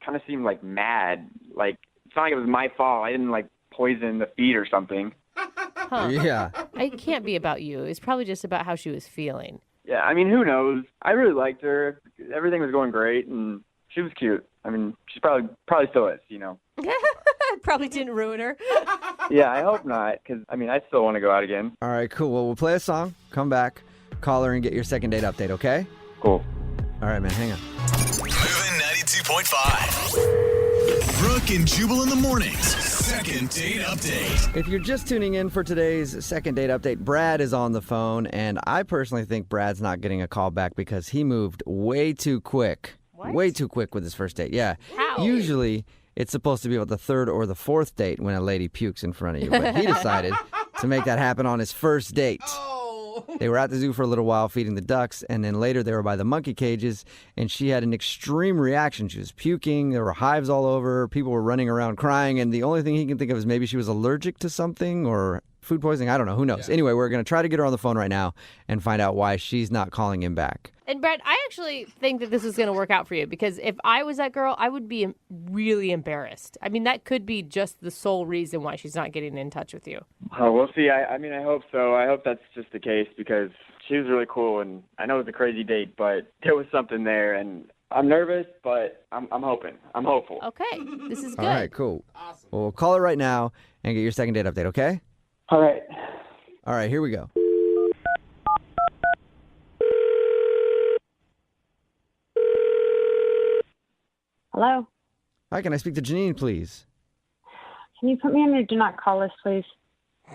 kind of seemed like mad. Like it's not like it was my fault. I didn't like poison the feed or something. Huh. Yeah. It can't be about you. It's probably just about how she was feeling. Yeah, I mean, who knows? I really liked her. Everything was going great, and she was cute. I mean, she probably still is, Probably didn't ruin her. Yeah, I hope not, because, I mean, I still want to go out again. All right, cool. Well, we'll play a song, come back, call her, and get your second date update, okay? Cool. All right, man, hang on. Moving 92.5. Brooke and Jubal in the mornings. Second date update. If you're just tuning in for today's second date update, Brad is on the phone, and I personally think Brad's not getting a call back because he moved way too quick. What? Way too quick with his first date. Yeah. How? Usually, it's supposed to be about the third or the fourth date when a lady pukes in front of you, but he decided to make that happen on his first date. They were at the zoo for a little while feeding the ducks, and then later they were by the monkey cages, and she had an extreme reaction. She was puking, there were hives all over her, people were running around crying, and the only thing he can think of is maybe she was allergic to something or food poisoning. I don't know. Who knows? Yeah. Anyway, we're going to try to get her on the phone right now and find out why she's not calling him back. And Brad, I actually think that this is going to work out for you because if I was that girl, I would be really embarrassed. I mean, that could be just the sole reason why she's not getting in touch with you. Oh, we'll see. I mean, I hope so. I hope that's just the case because she was really cool, and I know it was a crazy date, but there was something there, and I'm nervous, but I'm hoping. I'm hopeful. Okay, this is good. All right, cool. Awesome. Well, we'll call it right now and get your second date update, okay? All right. All right, here we go. Hello? Hi, can I speak to Janine, please? Can you put me on your do not call list, please?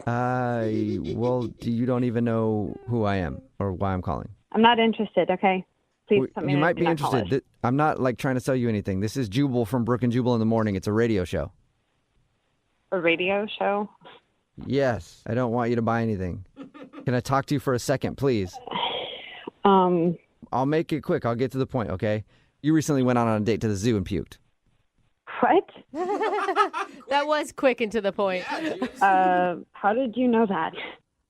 Well, you don't even know who I am or why I'm calling. I'm not interested, okay? Please put me You on your might do be not call interested. list. I'm not like trying to sell you anything. This is Jubal from Brooke and Jubal in the morning. It's a radio show. A radio show? Yes, I don't want you to buy anything. Can I talk to you for a second, please? I'll make it quick. I'll get to the point, okay? You recently went on a date to the zoo and puked. What? That was quick and to the point. How did you know that?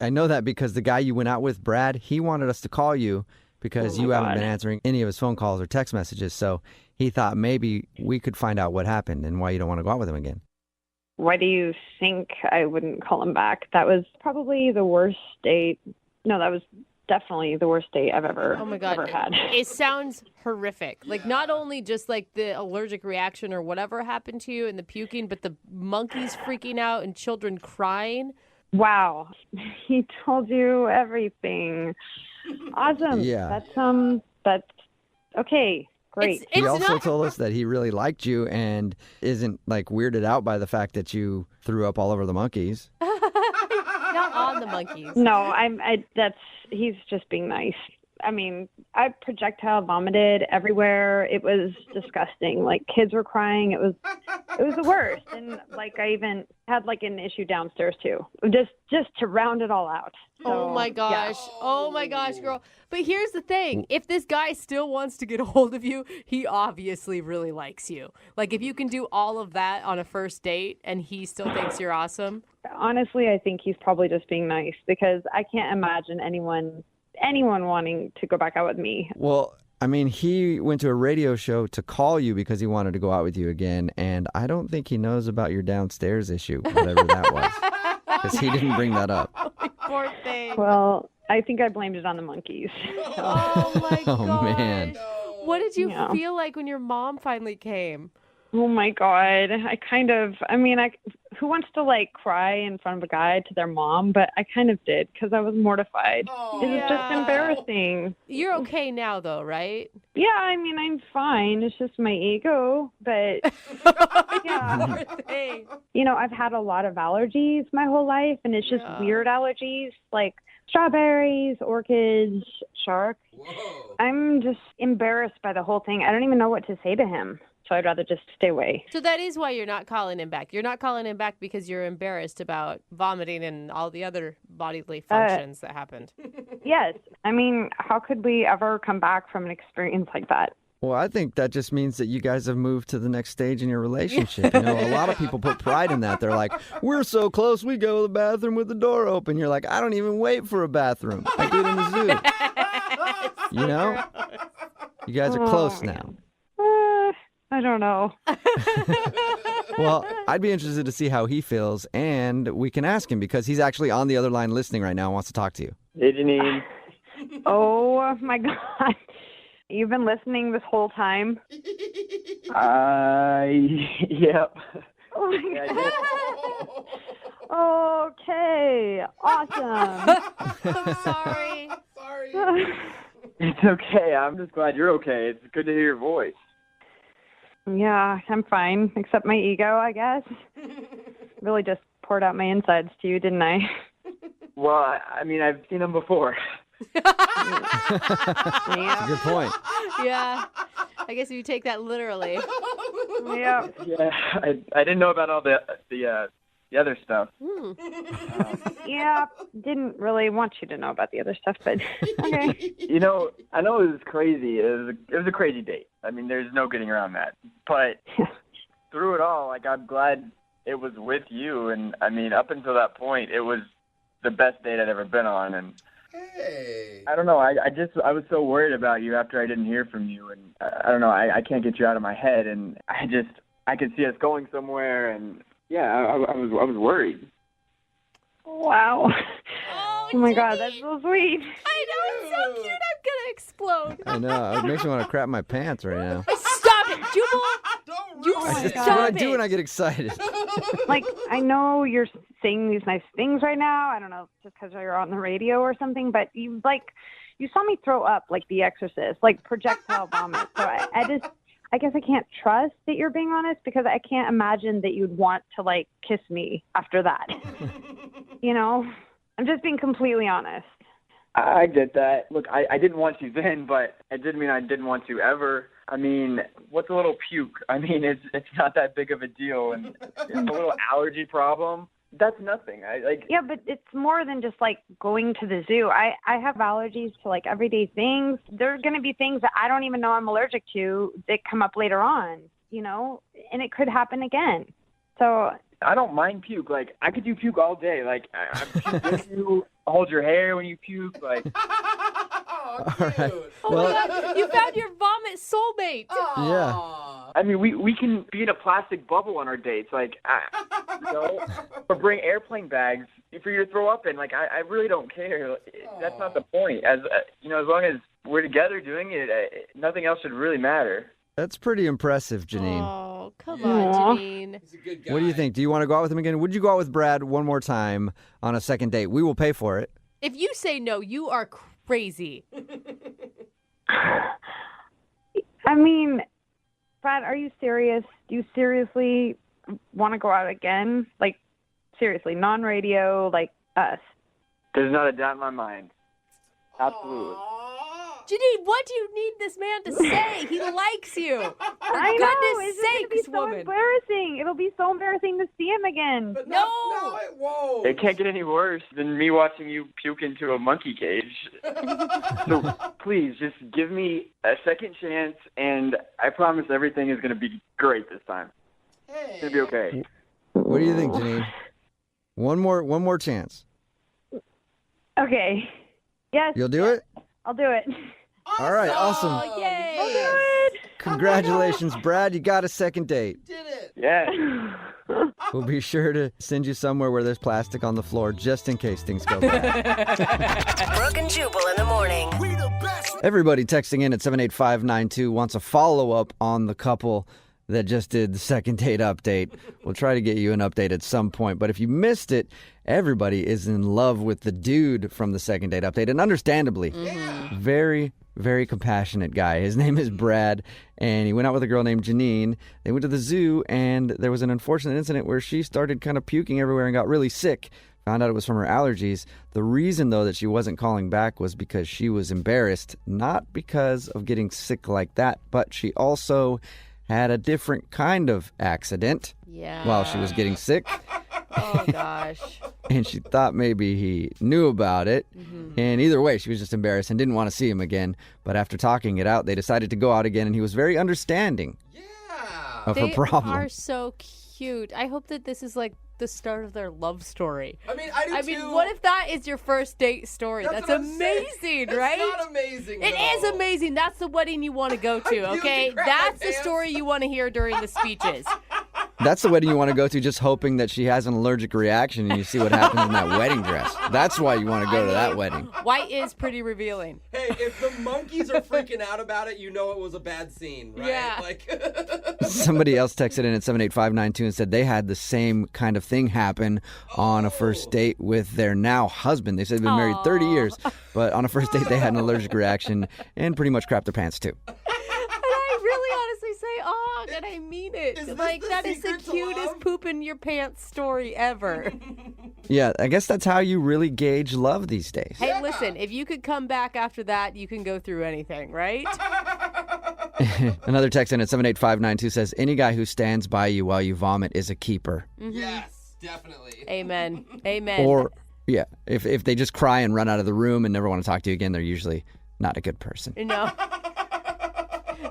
I know that because the guy you went out with, Brad, he wanted us to call you because you haven't been answering any of his phone calls or text messages. So he thought maybe we could find out what happened and why you don't want to go out with him again. Why do you think I wouldn't call him back? That was probably the worst date. No, that was definitely the worst date I've ever had. It sounds horrific. Like, not only just like the allergic reaction or whatever happened to you and the puking, but the monkeys freaking out and children crying. Wow. He told you everything. Awesome. Yeah. That's okay. Great. He also told us that he really liked you and isn't like weirded out by the fact that you threw up all over the monkeys. Not on the monkeys. No, he's just being nice. I mean, I projectile vomited everywhere. It was disgusting. Like, kids were crying. It was the worst. And like, I even had like an issue downstairs too, just to round it all out. So, oh my gosh. Yeah. Oh my gosh, girl. But here's the thing. If this guy still wants to get a hold of you, he obviously really likes you. Like, if you can do all of that on a first date and he still thinks you're awesome. Honestly, I think he's probably just being nice because I can't imagine anyone wanting to go back out with me. Well, I mean, he went to a radio show to call you because he wanted to go out with you again, and I don't think he knows about your downstairs issue, whatever that was, because he didn't bring that up. Poor thing. Well, I think I blamed it on the monkeys. So. Oh, my gosh. Oh, man. What did you feel like when your mom finally came? Oh, my God. Who wants to, like, cry in front of a guy to their mom? But I kind of did because I was mortified. It was just embarrassing. You're okay now, though, right? Yeah, I mean, I'm fine. It's just my ego. But, yeah. You know, I've had a lot of allergies my whole life, and it's just weird allergies, like strawberries, orchids, shark. Whoa. I'm just embarrassed by the whole thing. I don't even know what to say to him. So I'd rather just stay away. So that is why you're not calling him back. You're not calling him back because you're embarrassed about vomiting and all the other bodily functions that happened. Yes. I mean, how could we ever come back from an experience like that? Well, I think that just means that you guys have moved to the next stage in your relationship. You know, a lot of people put pride in that. They're like, we're so close, we go to the bathroom with the door open. You're like, I don't even wait for a bathroom. I do it in the zoo. You know? You guys are close now. I don't know. Well, I'd be interested to see how he feels, and we can ask him because he's actually on the other line listening right now and wants to talk to you. Hey, Janine. Oh, my God. You've been listening this whole time? Yep. Oh, my God. Okay. Awesome. I'm sorry. It's okay. I'm just glad you're okay. It's good to hear your voice. Yeah, I'm fine, except my ego, I guess. Really just poured out my insides to you, didn't I? Well, I mean, I've seen them before. That's a good point. Yeah. I guess if you take that literally. Yeah. Yeah, I didn't know about all the other stuff. Yeah, didn't really want you to know about the other stuff, but okay. You know, I know it was crazy. It was a crazy date. I mean, there's no getting around that. But through it all, like, I'm glad it was with you. And I mean, up until that point, it was the best date I'd ever been on. And I don't know. I was so worried about you after I didn't hear from you, and I don't know. I can't get you out of my head, and I could see us going somewhere, and yeah, I was worried. Wow. Oh, Oh my God, that's so sweet. I know, it's so cute. I'm gonna explode. I know. It makes me want to crap my pants right now. Stop it, Jubal. You That's stop what I it. do when I get excited. Like, I know you're saying these nice things right now. I don't know, just because you're on the radio or something, but you saw me throw up like The Exorcist, like projectile vomit. So I guess I can't trust that you're being honest because I can't imagine that you'd want to like kiss me after that. You know, I'm just being completely honest. I get that. Look, I didn't want to then, but it didn't mean I didn't want to ever. I mean, what's a little puke? I mean, it's not that big of a deal, and it's a little allergy problem. That's nothing. Yeah, but it's more than just like going to the zoo. I have allergies to like everyday things. There are going to be things that I don't even know I'm allergic to that come up later on, you know, and it could happen again. So I don't mind puke. Like, I could do puke all day. Like, I puke with you, hold your hair when you puke. Like, All right. Oh my God, you found your vomit soulmate. Yeah. I mean, we can be in a plastic bubble on our dates. Like, you know, or bring airplane bags for you to throw up in. Like, I really don't care. That's not the point. As you know, as long as we're together doing it, nothing else should really matter. That's pretty impressive, Janine. Oh, come on, Janine. He's a good guy. What do you think? Do you want to go out with him again? Would you go out with Brad one more time on a second date? We will pay for it. If you say no, you are crazy. I mean, Brad, are you serious? Do you seriously want to go out again? Like, seriously, non-radio, like us. There's not a doubt in my mind. Absolutely. Janine, what do you need this man to say? He likes you. For I know. goodness It's gonna be sakes, so woman. embarrassing. It'll be so embarrassing to see him again. No. Whoa. It can't get any worse than me watching you puke into a monkey cage. So please, just give me a second chance, and I promise everything is going to be great this time. It's going to be okay. What do you think, Janine? One more chance. Okay. Yes. You'll do it? I'll do it. All right, awesome. Oh, yay. I'll do it. Congratulations, Brad. You got a second date. Yeah. We'll be sure to send you somewhere where there's plastic on the floor just in case things go bad. Brooke and Jubal in the morning. Everybody texting in at 78592 wants a follow-up on the couple that just did the second date update. We'll try to get you an update at some point. But if you missed it, everybody is in love with the dude from the second date update. And understandably, very, very compassionate guy. His name is Brad, and he went out with a girl named Janine. They went to the zoo, and there was an unfortunate incident where she started kind of puking everywhere and got really sick. Found out it was from her allergies. The reason, though, that she wasn't calling back was because she was embarrassed, not because of getting sick like that, but she also had a different kind of accident while she was getting sick. Oh, gosh. And she thought maybe he knew about it. And either way, she was just embarrassed and didn't want to see him again. But after talking it out, they decided to go out again, and he was very understanding of her problem. They are so cute. I hope that this is like the start of their love story. I mean, I do too. What if that is your first date story? That's what I'm saying. amazing, It's right? not amazing, It though. is amazing. That's the wedding you want to go to, okay? That's the story you want to hear during the speeches. That's the wedding you want to go to, just hoping that she has an allergic reaction and you see what happens in that wedding dress. That's why you want to go to that wedding. White is pretty revealing. Hey, if the monkeys are freaking out about it, you know it was a bad scene, right? Yeah. Like, Somebody else texted in at 78592 and said they had the same kind of thing happen on a first date with their now husband. They said they've been married 30 years, but on a first date they had an allergic reaction and pretty much crapped their pants too. I really honestly say, oh, and I mean it. Like, that is the cutest poop in your pants story ever. Yeah, I guess that's how you really gauge love these days. Hey, listen, if you could come back after that, you can go through anything, right? Another text in at 78592 says, any guy who stands by you while you vomit is a keeper. Yes, definitely. Amen. Amen. Or, yeah, if they just cry and run out of the room and never want to talk to you again, they're usually not a good person. No.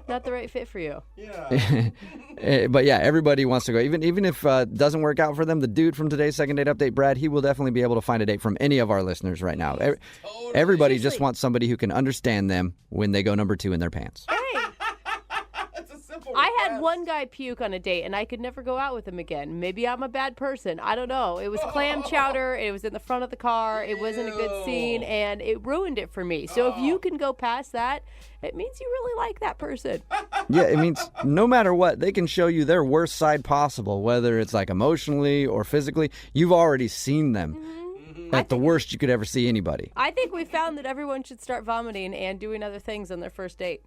Not the right fit for you. Yeah. But yeah, everybody wants to go. Even if it doesn't work out for them, the dude from today's second date update, Brad, he will definitely be able to find a date from any of our listeners right now. Everybody just wants somebody who can understand them when they go number 2 in their pants. I had had one guy puke on a date, and I could never go out with him again. Maybe I'm a bad person. I don't know. It was clam chowder. It was in the front of the car. It wasn't a good scene, and it ruined it for me. So if you can go past that, it means you really like that person. Yeah, it means no matter what, they can show you their worst side possible, whether it's like emotionally or physically. You've already seen them at the worst you could ever see anybody. I think we found that everyone should start vomiting and doing other things on their first date.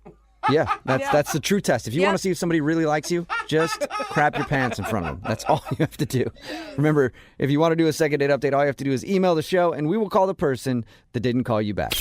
Yeah, that's the true test. If you want to see if somebody really likes you, just crap your pants in front of them. That's all you have to do. Remember, if you want to do a second date update, all you have to do is email the show, and we will call the person that didn't call you back.